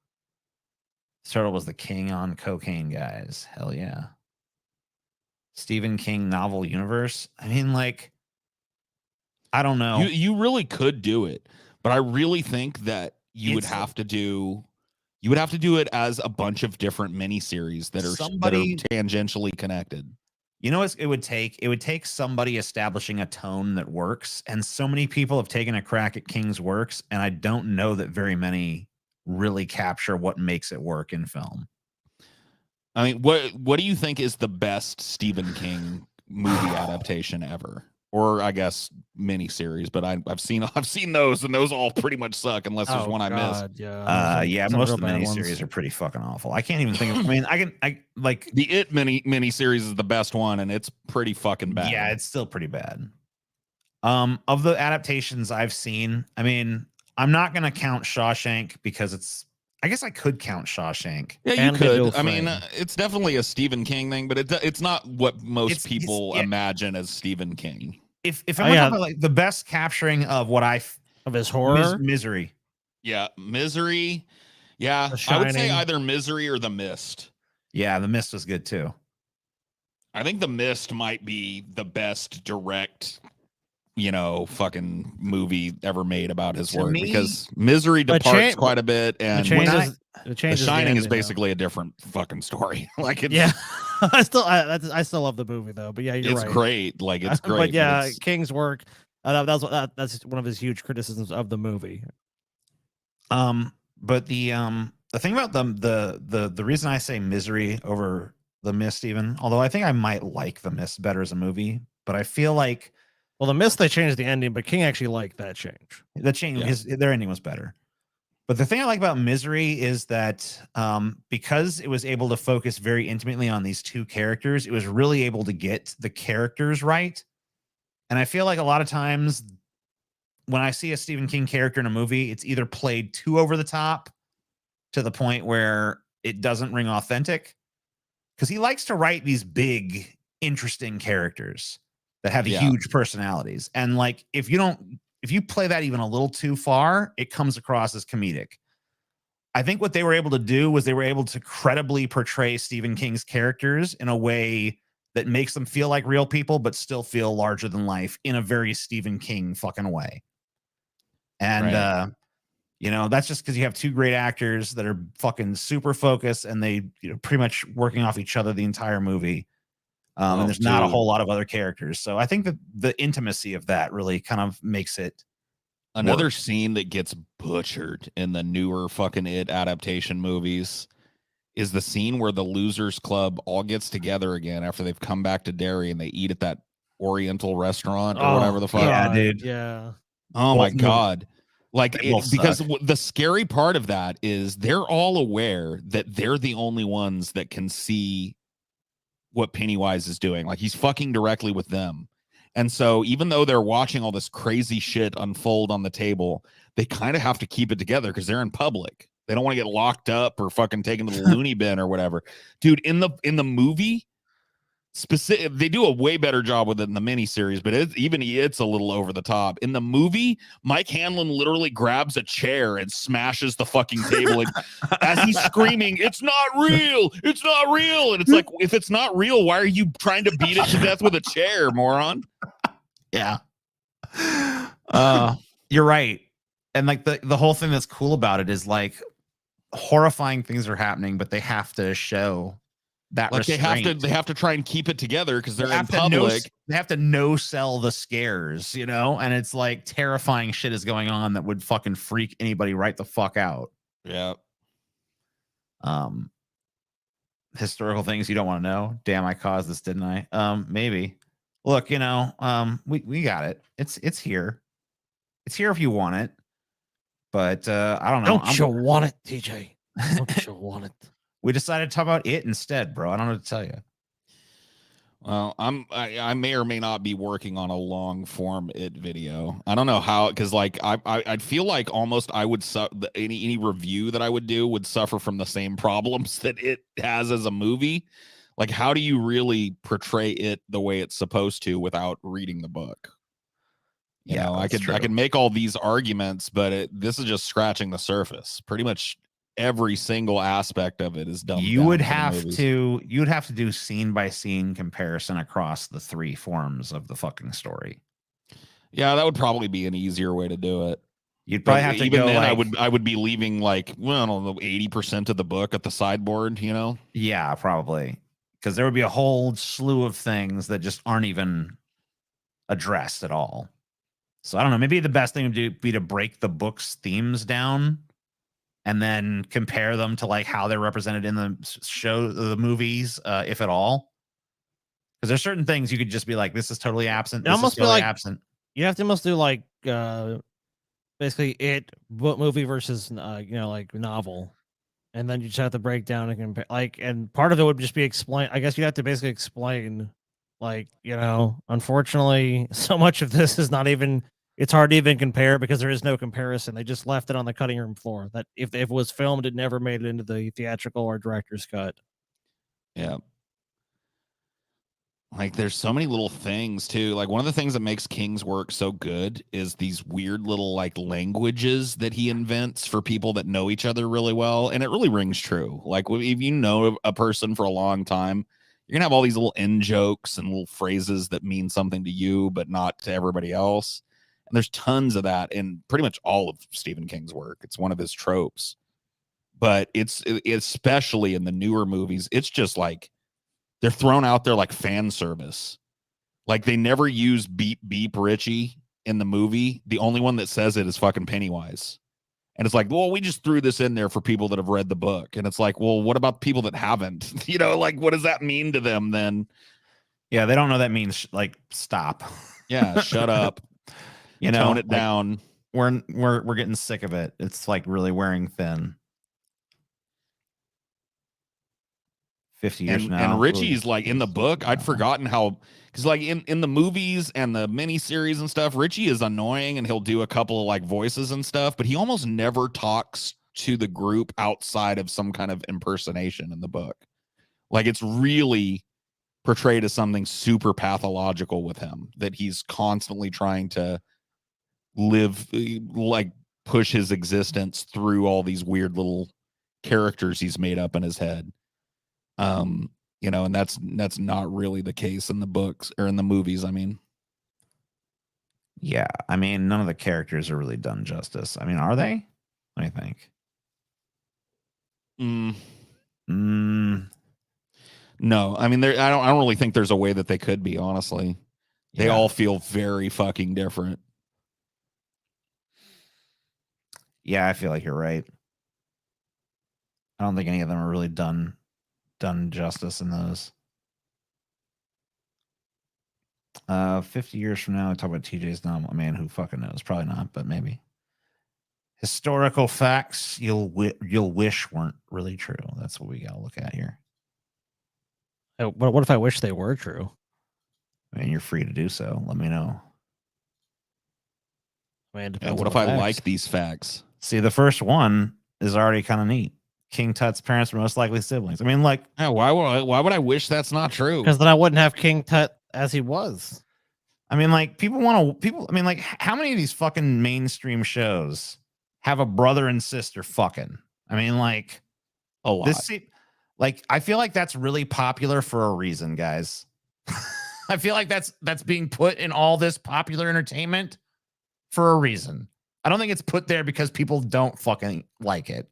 Turtle was the king on cocaine, guys. Hell yeah. Stephen King novel universe. I mean, like, I don't know. You really could do it, but I really think that you would have to do it as a bunch of different miniseries that are tangentially connected. You know what it would take? It would take somebody establishing a tone that works. And so many people have taken a crack at King's works, and I don't know that very many really capture what makes it work in film. I mean, what do you think is the best Stephen King movie adaptation ever? Or I guess miniseries, but I've seen those, and those all pretty much suck unless there's one I missed. Yeah, most of the miniseries are pretty fucking awful. I can't even think of. I mean, I like the It miniseries is the best one, and it's pretty fucking bad. Yeah, it's still pretty bad. Of the adaptations I've seen, I mean, I'm not gonna count Shawshank because it's. I guess I could count Shawshank. Yeah, you could. I mean, it's definitely a Stephen King thing, but it's not what most people imagine as Stephen King. If I'm talking about like the best capturing of what of his horror, Misery. Yeah, Misery. Yeah, I would say either Misery or The Mist. Yeah, The Mist was good too. I think The Mist might be the best direct, fucking movie ever made about his work, because Misery departs quite a bit, and The Shining is basically a different fucking story. Like, it's, I still love the movie though. But yeah, it's right. Great. Like, it's great. But yeah, King's work. That's one of his huge criticisms of the movie. But the thing about the reason I say Misery over The Mist, even although I think I might like The Mist better as a movie, but I feel like. Well, The Mist, they changed the ending, but King actually liked that change. The change, their ending was better. But the thing I like about Misery is that because it was able to focus very intimately on these two characters, it was really able to get the characters right. And I feel like a lot of times when I see a Stephen King character in a movie, it's either played too over the top to the point where it doesn't ring authentic, because he likes to write these big, interesting characters that have huge personalities. And like, if you play that even a little too far, it comes across as comedic. I think what they were able to do was they were able to credibly portray Stephen King's characters in a way that makes them feel like real people, but still feel larger than life in a very Stephen King fucking way. And, that's just because you have two great actors that are fucking super focused, and they pretty much working off each other the entire movie. And there's not a whole lot of other characters. So I think that the intimacy of that really kind of makes it. Another scene that gets butchered in the newer fucking It adaptation movies is the scene where the Losers Club all gets together again after they've come back to Derry, and they eat at that Oriental restaurant or whatever the fuck. Yeah, dude. Yeah. Oh my God. Like, because the scary part of that is they're all aware that they're the only ones that can see what Pennywise is doing. Like, he's fucking directly with them. And so even though they're watching all this crazy shit unfold on the table, they kind of have to keep it together because they're in public. They don't want to get locked up or fucking taken to the loony bin or whatever. Dude, in the movie, they do a way better job with it in the miniseries, but it's a little over the top. In the movie, Mike Hanlon literally grabs a chair and smashes the fucking table, and as he's screaming, "It's not real! It's not real!" And it's like, if it's not real, why are you trying to beat it to death with a chair, moron? Yeah. You're right. And like the whole thing that's cool about it is like horrifying things are happening, but they have to show that Like restraint. they have to try and keep it together because they're in they public. Have to no sell the scares, you know, and it's like terrifying shit is going on that would fucking freak anybody right the fuck out. Yeah. Historical things you don't want to know. Damn, I caused this, didn't I? Maybe. Look, you know, we got it. It's here. It's here if you want it. But I don't know. Don't you want it, TJ? Don't you want it? We decided to talk about it instead, bro. I don't know what to tell you. Well, I may or may not be working on a long form it video. I don't know how, because like I'd feel like almost I would any review that I would do would suffer from the same problems that it has as a movie. Like, how do you really portray it the way it's supposed to without reading the book? You know, I could make all these arguments, but this is just scratching the surface. Pretty much every single aspect of it is done. You would have to do scene by scene comparison across the 3 forms of the fucking story. Yeah, that would probably be an easier way to do it. You'd probably have to go then like, I would be leaving like, well, I don't know, 80% of the book at the sideboard, you know? Yeah, probably. Because there would be a whole slew of things that just aren't even addressed at all. So I don't know. Maybe the best thing to do would be to break the book's themes down and then compare them to like how they're represented in the show, the movies, if at all. Because there's certain things you could just be like, this is totally absent. This is totally absent. You have to almost do like basically it book movie versus you know, like novel. And then you just have to break down and compare, like, and part of it would just be explain. I guess you have to basically explain, like, you know, unfortunately, so much of this is not even. It's hard to even compare because there is no comparison. They just left it on the cutting room floor. That if it was filmed, it never made it into the theatrical or director's cut. Yeah. Like, there's so many little things too. Like, one of the things that makes King's work so good is these weird little like languages that he invents for people that know each other really well. And it really rings true. Like, if you know a person for a long time, you're gonna have all these little in jokes and little phrases that mean something to you, but not to everybody else. And there's tons of that in pretty much all of Stephen King's work. It's one of his tropes. But it's especially in the newer movies, it's just like they're thrown out there like fan service. Like, they never use beep beep Richie in the movie. The only one that says it is fucking Pennywise. And it's like, well, we just threw this in there for people that have read the book. And it's like, well, what about people that haven't? You know, like, what does that mean to them then? Yeah, they don't know that means like stop. Yeah, shut up. You know, tone it down. We're getting sick of it. It's like really wearing thin. 50 years now. And Richie's like in the book, I'd forgotten how, because like in the movies and the miniseries and stuff, Richie is annoying and he'll do a couple of like voices and stuff, but he almost never talks to the group outside of some kind of impersonation in the book. Like, it's really portrayed as something super pathological with him, that he's constantly trying to live, like, push his existence through all these weird little characters he's made up in his head. You know, and that's not really the case in the books or in the movies. I mean, yeah, I mean, none of the characters are really done justice. I mean, are they? Let me think. No, I mean, I don't really think there's a way that they could be, honestly. They all feel very fucking different. Yeah, I feel like you're right. I don't think any of them are really done justice in those. 50 years from now, I talk about TJ's novel. Man, who fucking knows? Probably not, but maybe. Historical facts you'll wish weren't really true. That's what we gotta look at here. What if I wish they were true? I mean, you're free to do so. Let me know. I mean, what if I like these facts? See, the first one is already kind of neat. King Tut's parents were most likely siblings. I mean, like, yeah, why would I wish that's not true? Because then I wouldn't have King Tut as he was. I mean, like, I mean, like, how many of these fucking mainstream shows have a brother and sister fucking? I mean, like, a lot. Like, I feel like that's really popular for a reason, guys. I feel like that's being put in all this popular entertainment for a reason. I don't think it's put there because people don't fucking like it.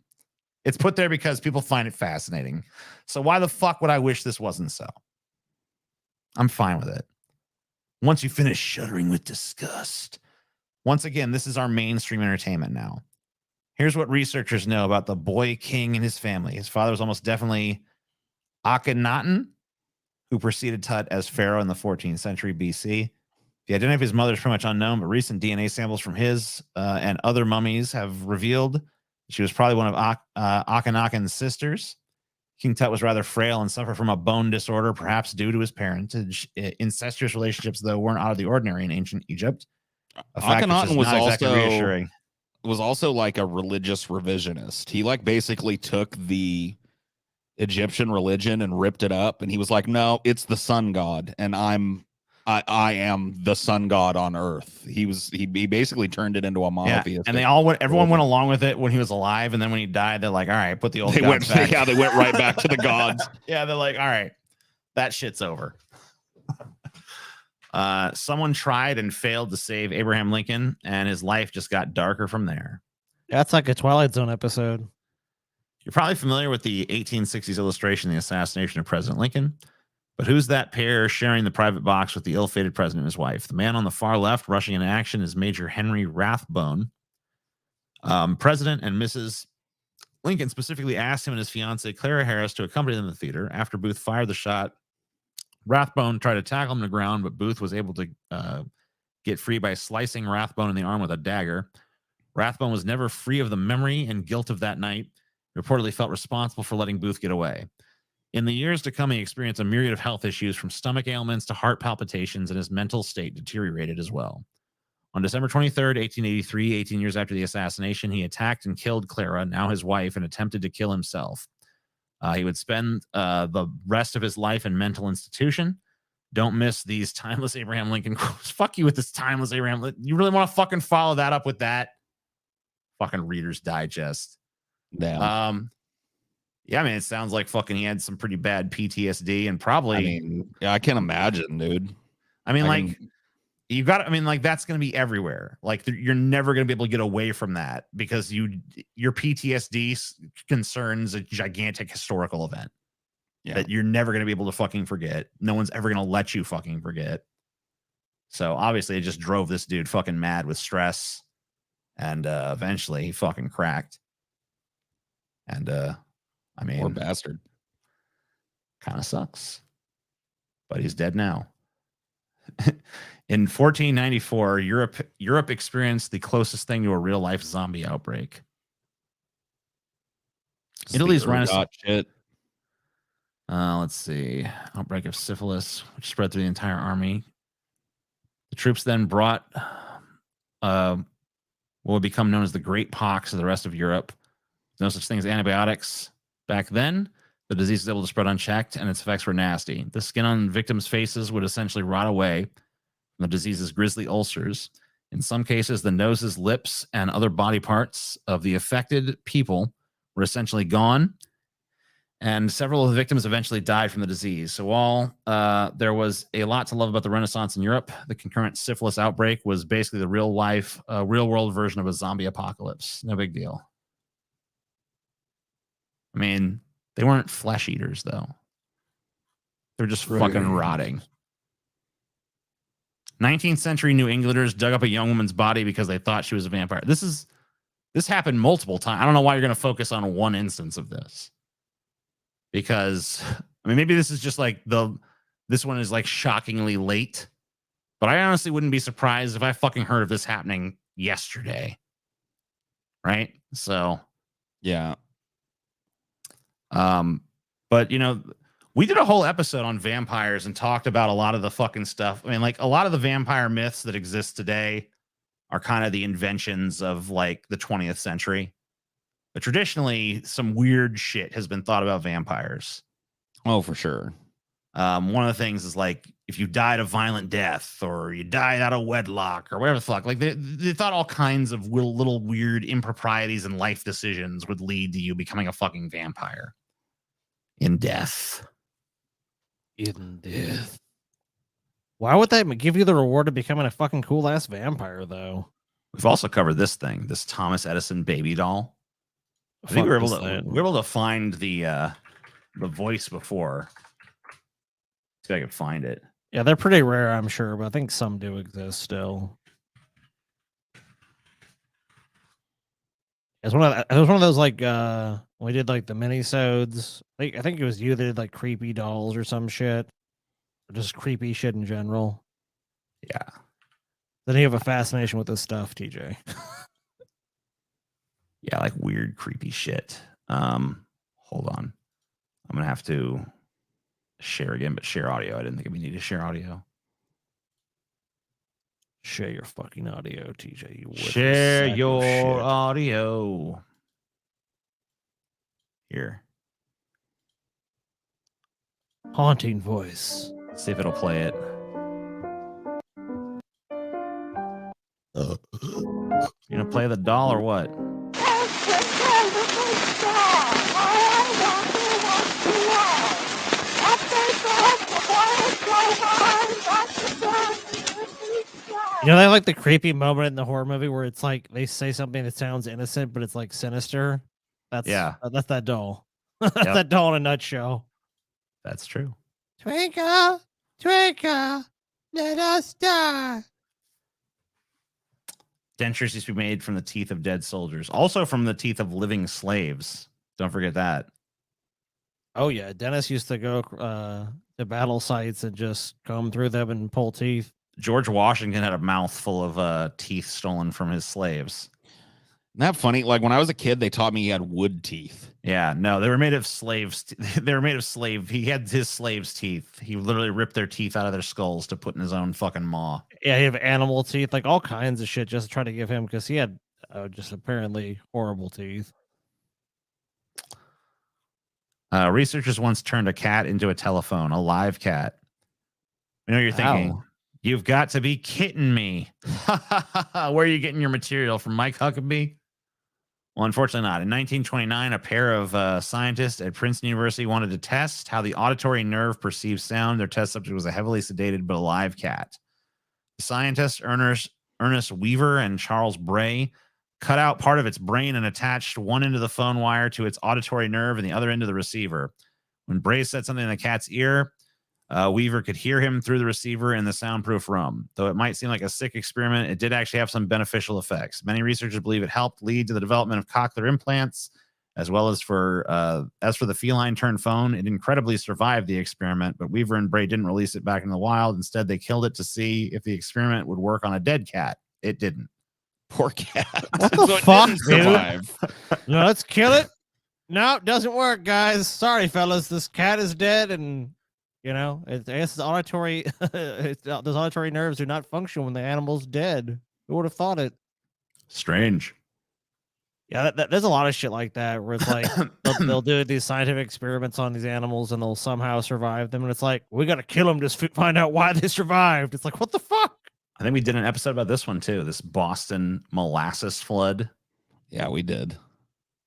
It's put there because people find it fascinating. So why the fuck would I wish this wasn't so? I'm fine with it. Once you finish shuddering with disgust. Once again, this is our mainstream entertainment now. Here's what researchers know about the boy king and his family. His father was almost definitely Akhenaten, who preceded Tut as pharaoh in the 14th century BC. The identity of his mother is pretty much unknown, but recent DNA samples from his and other mummies have revealed she was probably one of Akhenaten's sisters. King Tut was rather frail and suffered from a bone disorder, perhaps due to his parentage. Incestuous relationships, though, weren't out of the ordinary in ancient Egypt. Akhenaten was also like a religious revisionist. He like basically took the Egyptian religion and ripped it up, and he was like, no, it's the sun god, and I am the sun god on earth. He basically turned it into a monotheist. And everyone went along with it when he was alive, and then when he died, they're like, all right, put the old gods back. Yeah, they went right back to the gods. Yeah, they're like, all right, that shit's over. Someone tried and failed to save Abraham Lincoln, and his life just got darker from there. That's like a Twilight Zone episode. You're probably familiar with the 1860s illustration, The Assassination of President Lincoln. But who's that pair sharing the private box with the ill-fated president and his wife? The man on the far left rushing into action is Major Henry Rathbone. President and Mrs. Lincoln specifically asked him and his fiancée, Clara Harris, to accompany them to the theater. After Booth fired the shot, Rathbone tried to tackle him to the ground, but Booth was able to get free by slicing Rathbone in the arm with a dagger. Rathbone was never free of the memory and guilt of that night. He reportedly felt responsible for letting Booth get away. In the years to come, he experienced a myriad of health issues from stomach ailments to heart palpitations, and his mental state deteriorated as well. On December 23rd, 1883, 18 years after the assassination, he attacked and killed Clara, now his wife, and attempted to kill himself. He would spend the rest of his life in mental institution. Don't miss these timeless Abraham Lincoln quotes. Fuck you with this timeless Abraham. You really want to fucking follow that up with that? Fucking Reader's Digest. Yeah. Yeah, I mean, it sounds like fucking he had some pretty bad PTSD and probably. I mean, yeah, I can't imagine, dude. I mean, you got. I mean, like that's going to be everywhere. Like you're never going to be able to get away from that because your PTSD concerns a gigantic historical event that you're never going to be able to fucking forget. No one's ever going to let you fucking forget. So obviously, it just drove this dude fucking mad with stress, and eventually he fucking cracked. And I mean, poor bastard. Kind of sucks. But he's dead now. In 1494, Europe experienced the closest thing to a real life zombie outbreak. Italy's Renaissance. Shit. Let's see. Outbreak of syphilis, which spread through the entire army. The troops then brought what would become known as the Great Pox to the rest of Europe. No such thing as antibiotics back then. The disease was able to spread unchecked, and its effects were nasty. The skin on victims' faces would essentially rot away from the disease's grisly ulcers. In some cases, the noses, lips, and other body parts of the affected people were essentially gone, and several of the victims eventually died from the disease. So while there was a lot to love about the Renaissance in Europe, the concurrent syphilis outbreak was basically the real-world version of a zombie apocalypse. No big deal. I mean, they weren't flesh eaters, though. They're just fucking rotting. 19th century New Englanders dug up a young woman's body because they thought she was a vampire. This happened multiple times. I don't know why you're going to focus on one instance of this. Because, I mean, maybe this is just like this one is like shockingly late. But I honestly wouldn't be surprised if I fucking heard of this happening yesterday. Right? So, yeah. But you know, we did a whole episode on vampires and talked about a lot of the fucking stuff. I mean, like a lot of the vampire myths that exist today are kind of the inventions of like the 20th century. But traditionally, some weird shit has been thought about vampires. Oh, for sure. One of the things is like if you died a violent death or you died out of wedlock or whatever the fuck, like they thought all kinds of little weird improprieties and life decisions would lead to you becoming a fucking vampire. In death. Why would that give you the reward of becoming a fucking cool ass vampire, though? We've also covered this thing, this Thomas Edison baby doll. I think we were able to find the voice before. See if I can find it. Yeah, they're pretty rare, I'm sure, but I think some do exist still. It was one of those like when we did like the mini-sodes. I think it was you that did like creepy dolls or some shit. Or just creepy shit in general. Yeah. Then you have a fascination with this stuff, TJ. Yeah, like weird, creepy shit. Hold on. I'm gonna have to share again, but share audio. I didn't think we need to share audio. Share your fucking audio, TJ. You share your audio. Here. Haunting voice. See if it'll play it. You gonna play the doll or what? You know, they have like the creepy moment in the horror movie where it's like they say something that sounds innocent, but it's like sinister. That's that doll. That's that doll in a nutshell. That's true. Twinkle, twinkle, little star. Dentures used to be made from the teeth of dead soldiers, also from the teeth of living slaves. Don't forget that. Oh yeah, Dennis used to go to battle sites and just comb through them and pull teeth. George Washington had a mouth full of teeth stolen from his slaves. Isn't that funny? Like when I was a kid, they taught me he had wood teeth. Yeah, no, they were made of slaves. They were made of slave. He had his slaves' teeth. He literally ripped their teeth out of their skulls to put in his own fucking maw. Yeah, he have animal teeth, like all kinds of shit, just to try to give him because he had just apparently horrible teeth. Researchers once turned a cat into a telephone, a live cat. You know, you're thinking. Ow. You've got to be kidding me. Where are you getting your material from, Mike Huckabee? Well, unfortunately not. In 1929, a pair of scientists at Princeton University wanted to test how the auditory nerve perceives sound. Their test subject was a heavily sedated but alive cat. The scientists, Ernest Weaver and Charles Bray, cut out part of its brain and attached one end of the phone wire to its auditory nerve and the other end to the receiver. When Bray said something in the cat's ear, Weaver could hear him through the receiver in the soundproof room. Though it might seem like a sick experiment, it did actually have some beneficial effects. Many researchers believe it helped lead to the development of cochlear implants, as well as for the feline-turned phone. It incredibly survived the experiment, but Weaver and Bray didn't release it back in the wild. Instead, they killed it to see if the experiment would work on a dead cat. It didn't. Poor cat. What the fuck, dude? No, let's kill it. No, it doesn't work, guys. Sorry, fellas. This cat is dead, and you know, I guess its auditory, those auditory nerves do not function when the animal's dead. Who would have thought it? Strange. Yeah, there's a lot of shit like that where it's like they'll do these scientific experiments on these animals and they'll somehow survive them, and it's like we got to kill them to find out why they survived. It's like, what the fuck? I think we did an episode about this one too. This Boston molasses flood. Yeah, we did.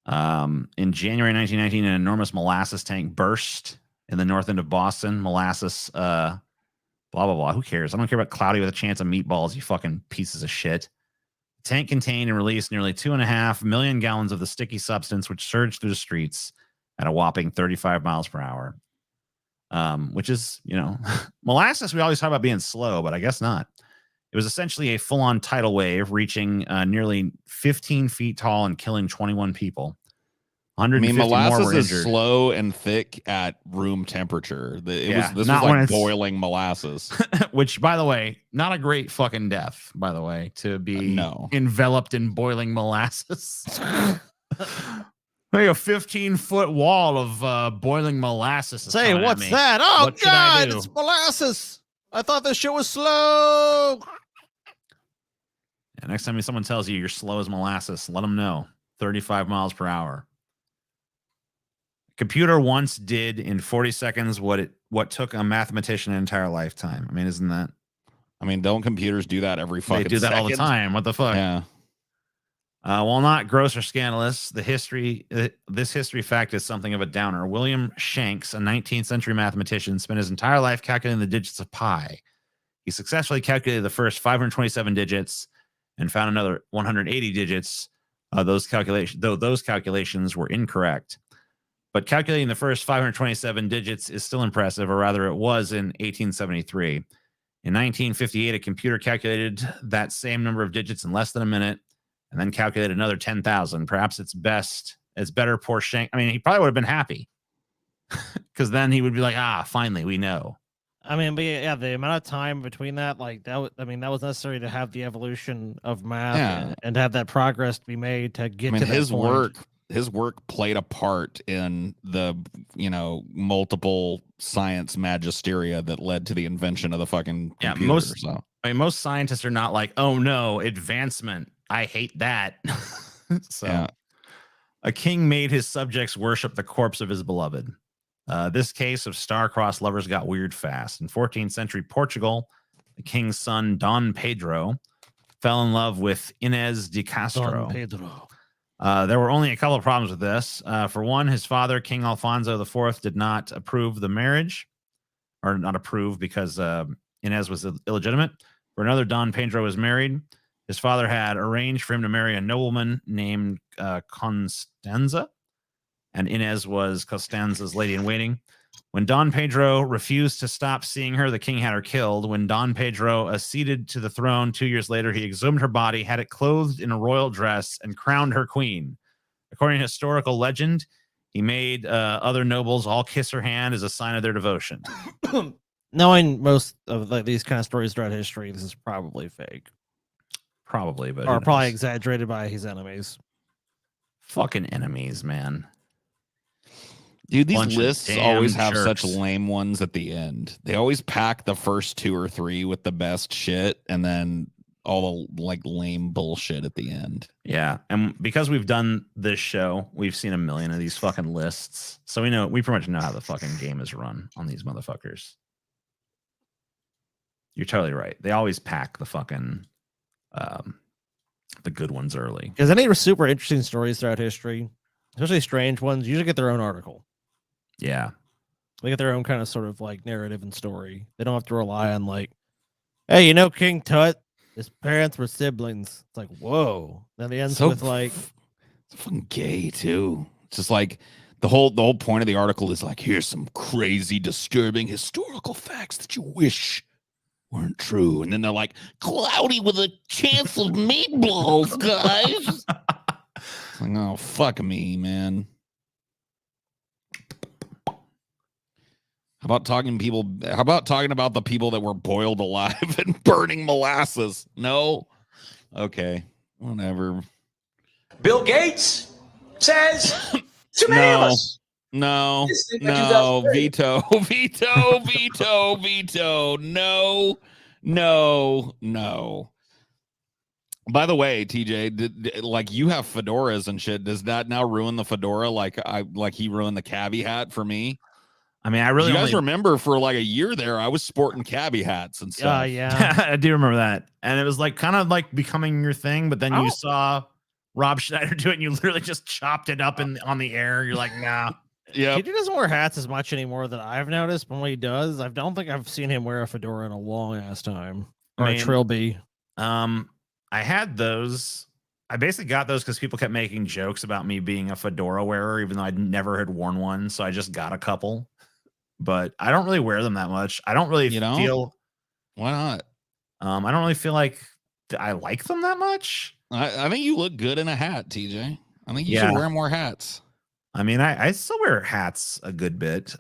In January 1919, an enormous molasses tank burst in the north end of Boston. Molasses, blah, blah, blah. Who cares? I don't care about Cloudy with a Chance of Meatballs, you fucking pieces of shit. The tank contained and released nearly 2.5 million gallons of the sticky substance, which surged through the streets at a whopping 35 miles per hour. Which is, you know, molasses, we always talk about being slow, but I guess not. It was essentially a full-on tidal wave reaching nearly 15 feet tall and killing 21 people. 150 molasses more were is injured. Slow and thick at room temperature. This was not like boiling molasses. Which, by the way, not a great fucking death, by the way, to be enveloped in boiling molasses. Like a 15-foot wall of boiling molasses. Say, what's that? Oh, God, it's molasses. I thought this shit was slow. Yeah, next time someone tells you you're slow as molasses, let them know. 35 miles per hour. Computer once did in 40 seconds what took a mathematician an entire lifetime. I mean, isn't that? I mean, don't computers do that every fucking They do that second? all the time. What the fuck? Yeah. While not gross or scandalous, this history fact is something of a downer. William Shanks, a 19th century mathematician, spent his entire life calculating the digits of pi. He successfully calculated the first 527 digits and found another 180 digits. Those calculations were incorrect. But calculating the first 527 digits is still impressive, or rather it was in 1873. In 1958, a computer calculated that same number of digits in less than a minute and then calculated another 10,000. Perhaps it's better poor Shank. I mean, he probably would have been happy because then he would be like, finally, we know. I mean, but yeah, the amount of time between that, like that, that was necessary to have the evolution of math and have that progress to be made to get to his that point. His work played a part in the, multiple science magisteria that led to the invention of the fucking computer. Most scientists are not like, oh no, advancement, I hate that. A king made his subjects worship the corpse of his beloved. This case of star-crossed lovers got weird fast. In 14th century Portugal, the king's son, Don Pedro, fell in love with Inés de Castro. Don Pedro. There were only a couple of problems with this. For one, his father, King Alfonso IV, did not approve the marriage, or not approve because Inés was illegitimate. For another, Don Pedro was married. His father had arranged for him to marry a nobleman named Constanza, and Inés was Costanza's lady-in-waiting. When Don Pedro refused to stop seeing her, the king had her killed. When Don Pedro acceded to the throne 2 years later, he exhumed her body, had it clothed in a royal dress, and crowned her queen. According to historical legend, he made other nobles all kiss her hand as a sign of their devotion. Knowing most of these kind of stories throughout history, this is probably fake. Probably, but or probably exaggerated by his enemies. Fucking enemies, man. Dude, these lists always have such lame ones at the end. They always pack the first 2 or 3 with the best shit, and then all the lame bullshit at the end. Yeah, and because we've done this show, we've seen a million of these fucking lists, so we pretty much know how the fucking game is run on these motherfuckers. You're totally right. They always pack the fucking the good ones early. Because any super interesting stories throughout history, especially strange ones, usually get their own article. Yeah. They get their own kind of sort of narrative and story. They don't have to rely on hey, King Tut, his parents were siblings. It's like, whoa. Then it ends with it's fucking gay too. It's just the whole point of the article is here's some crazy, disturbing historical facts that you wish weren't true. And then they're cloudy with a chance of meatballs, guys. Oh, fuck me, man. How about talking about the people that were boiled alive and burning molasses? No? Okay. Whatever. Bill Gates says too many of us. No. Veto. No. By the way, TJ, you have fedoras and shit. Does that now ruin the fedora like he ruined the cabbie hat for me? I mean, you guys remember for a year there, I was sporting cabbie hats and stuff. Yeah. I do remember that. And it was kind of becoming your thing, but then you saw Rob Schneider do it and you literally just chopped it up on the air. You're like, nah. Yeah. He doesn't wear hats as much anymore that I've noticed, but when he does, I don't think I've seen him wear a fedora in a long ass time. Or a trilby. I had those. I basically got those because people kept making jokes about me being a fedora wearer, even though I'd never had worn one. So I just got a couple. But I don't really wear them that much. I don't really feel. Why not? I don't really feel like I like them that much. I think you look good in a hat, TJ. I think you should wear more hats. I mean, I still wear hats a good bit.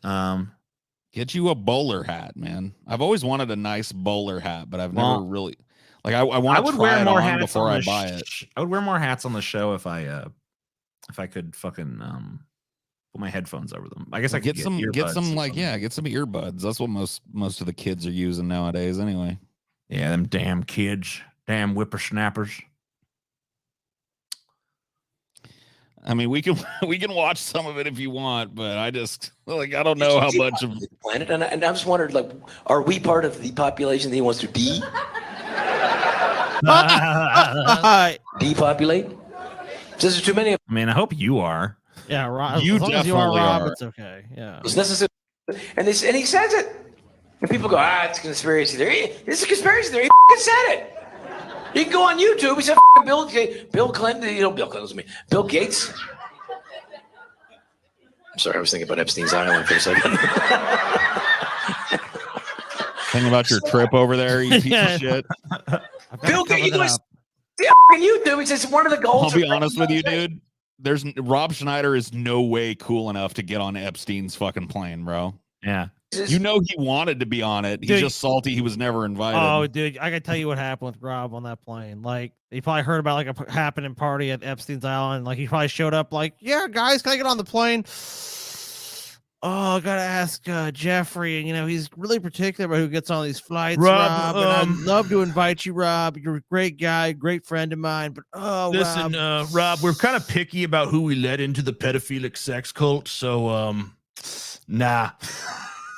Get you a bowler hat, man. I've always wanted a nice bowler hat, but I've never really I want to try it on before I buy it. I would wear more hats on the show if I could fucking put my headphones over them. I guess I could get some earbuds. That's what most of the kids are using nowadays anyway. Yeah, them damn kids, damn whippersnappers. I mean, we can watch some of it if you want, but I just I don't know how much of the planet. And I just wondered, are we part of the population that he wants to depopulate? There's too many. I mean, I hope you are. Yeah, Rob. You as long as you definitely are, Rob, are. it's okay. Yeah. It's necessary. And he says it. And people go, it's a conspiracy theory. It's a conspiracy theory. He said it. You can go on YouTube. He said, Bill Clinton, Bill Clinton's me. Bill Gates. I'm sorry, I was thinking about Epstein's Island for a second. Thinking about your trip over there, you piece of shit. Bill Gates, you guys see YouTube. He says one of the goals. I'll be honest with you, dude. Rob Schneider is no way cool enough to get on Epstein's fucking plane, bro. Yeah. You know he wanted to be on it. He's Dude, just salty he was never invited. Oh, dude, I gotta tell you what happened with Rob on that plane. Like, he probably heard about like a happening party at Epstein's Island. Like, he probably showed up like, yeah, guys, can I get on the plane? Oh, I gotta ask Jeffrey, and he's really particular about who gets on these flights, Rob. And I'd love to invite you, Rob. You're a great guy, great friend of mine. But listen, Rob, we're kind of picky about who we let into the pedophilic sex cult. So, nah.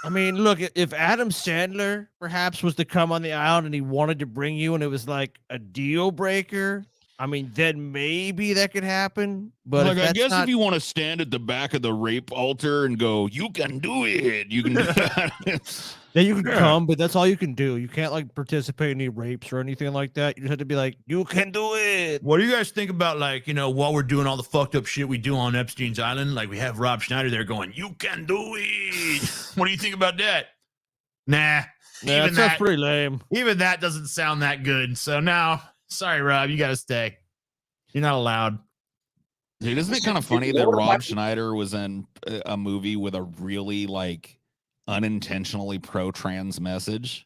I mean, look, if Adam Sandler perhaps was to come on the island and he wanted to bring you, and it was like a deal breaker, I mean, then maybe that could happen. But like, I guess if you want to stand at the back of the rape altar and go, you can do it. You can do that. Then you can come, but that's all you can do. You can't like participate in any rapes or anything like that. You just have to be like, you can do it. What do you guys think about, like, while we're doing all the fucked up shit we do on Epstein's Island, like we have Rob Schneider there going, you can do it. What do you think about that? Nah. Yeah, that's pretty lame. Even that doesn't sound that good. So now, sorry, Rob, you got to stay. You're not allowed. Dude, isn't it kind of funny that Rob Schneider was in a movie with a really like unintentionally pro-trans message?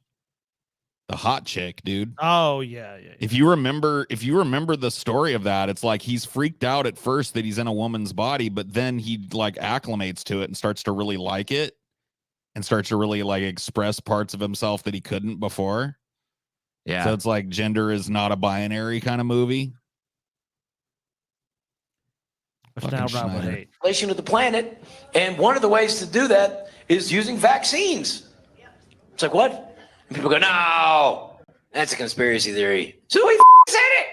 The hot chick, dude. Oh yeah. If you remember the story of that, it's like he's freaked out at first that he's in a woman's body, but then he like acclimates to it and starts to really like it and starts to really like express parts of himself that he couldn't before. Yeah. So it's like gender is not a binary kind of movie. Now Rob would hate. Relation to the planet, and one of the ways to do that is using vaccines. It's like, what? And people go, no, that's a conspiracy theory. So he said it.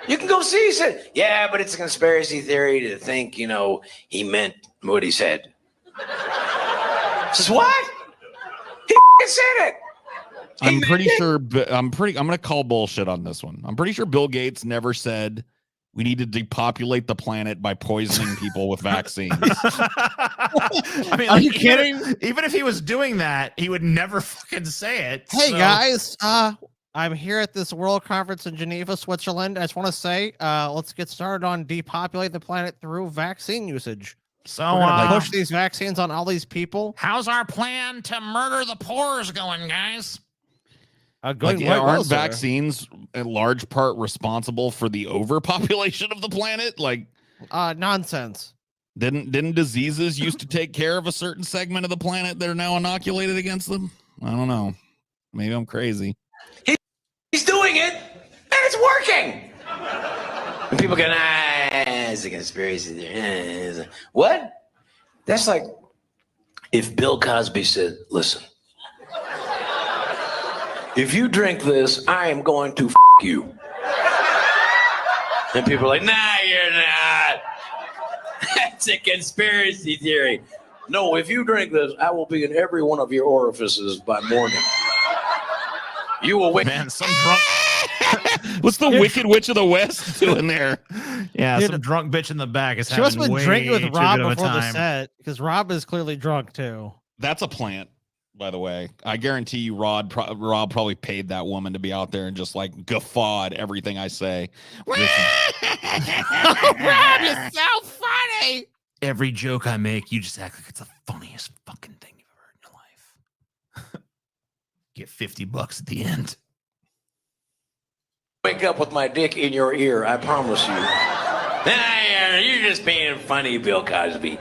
You can go see. He said, yeah, but it's a conspiracy theory to think, he meant what he said. Says what? He said it. I'm going to call bullshit on this one. I'm pretty sure Bill Gates never said we need to depopulate the planet by poisoning people with vaccines. I mean, are you kidding? Even if he was doing that, he would never fucking say it. Hey guys, I'm here at this World Conference in Geneva, Switzerland. I just want to say, let's get started on depopulate the planet through vaccine usage. So we're gonna push these vaccines on all these people. How's our plan to murder the poors going, guys? Aren't vaccines in large part responsible for the overpopulation of the planet? Like, nonsense. Didn't diseases used to take care of a certain segment of the planet that are now inoculated against them? I don't know. Maybe I'm crazy. He's doing it, and it's working. And people go, it's a conspiracy theory. What? That's like if Bill Cosby said, listen, if you drink this, I am going to you. And people are like, nah, you're not. That's a conspiracy theory. No, if you drink this, I will be in every one of your orifices by morning. You will wake. Man, some drunk. What's the Wicked Witch of the West doing there? Yeah, some drunk bitch in the back is she must have been drinking with Rob before the time. set because Rob is clearly drunk too. That's a plant, by the way. I guarantee you, Rob probably paid that woman to be out there and just like guffawed everything I say. Rob, you're so funny. Every joke I make, you just act like it's the funniest fucking thing you've ever heard in your life. Get $50 at the end. Wake up with my dick in your ear, I promise you. Nah, you're just being funny, Bill Cosby.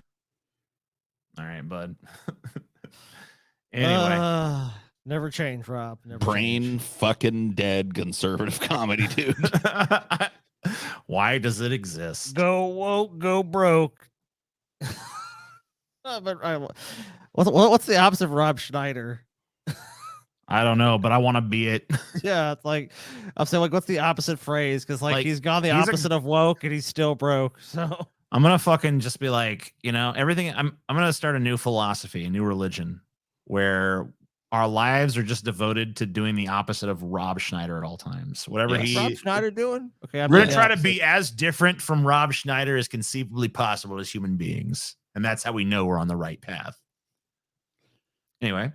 All right, bud. Anyway. Never change, Rob. Never Brain change. fucking dead conservative comedy, dude. Why does it exist? Go woke, go broke. What's the opposite of Rob Schneider? I don't know, but I want to be it. Yeah, it's like I'm saying, like, what's the opposite phrase? Because like he's gone the opposite of woke, and he's still broke. So I'm gonna fucking just be like, everything. I'm gonna start a new philosophy, a new religion, where our lives are just devoted to doing the opposite of Rob Schneider at all times. Whatever What's Rob Schneider doing? Okay, we're going to try to be as different from Rob Schneider as conceivably possible as human beings. And that's how we know we're on the right path. Anyway,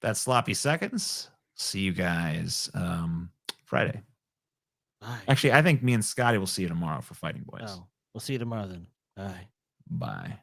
that's Sloppy Seconds. See you guys Friday. Bye. Actually, I think me and Scotty will see you tomorrow for Fighting Boys. Oh, we'll see you tomorrow then. Bye. Bye.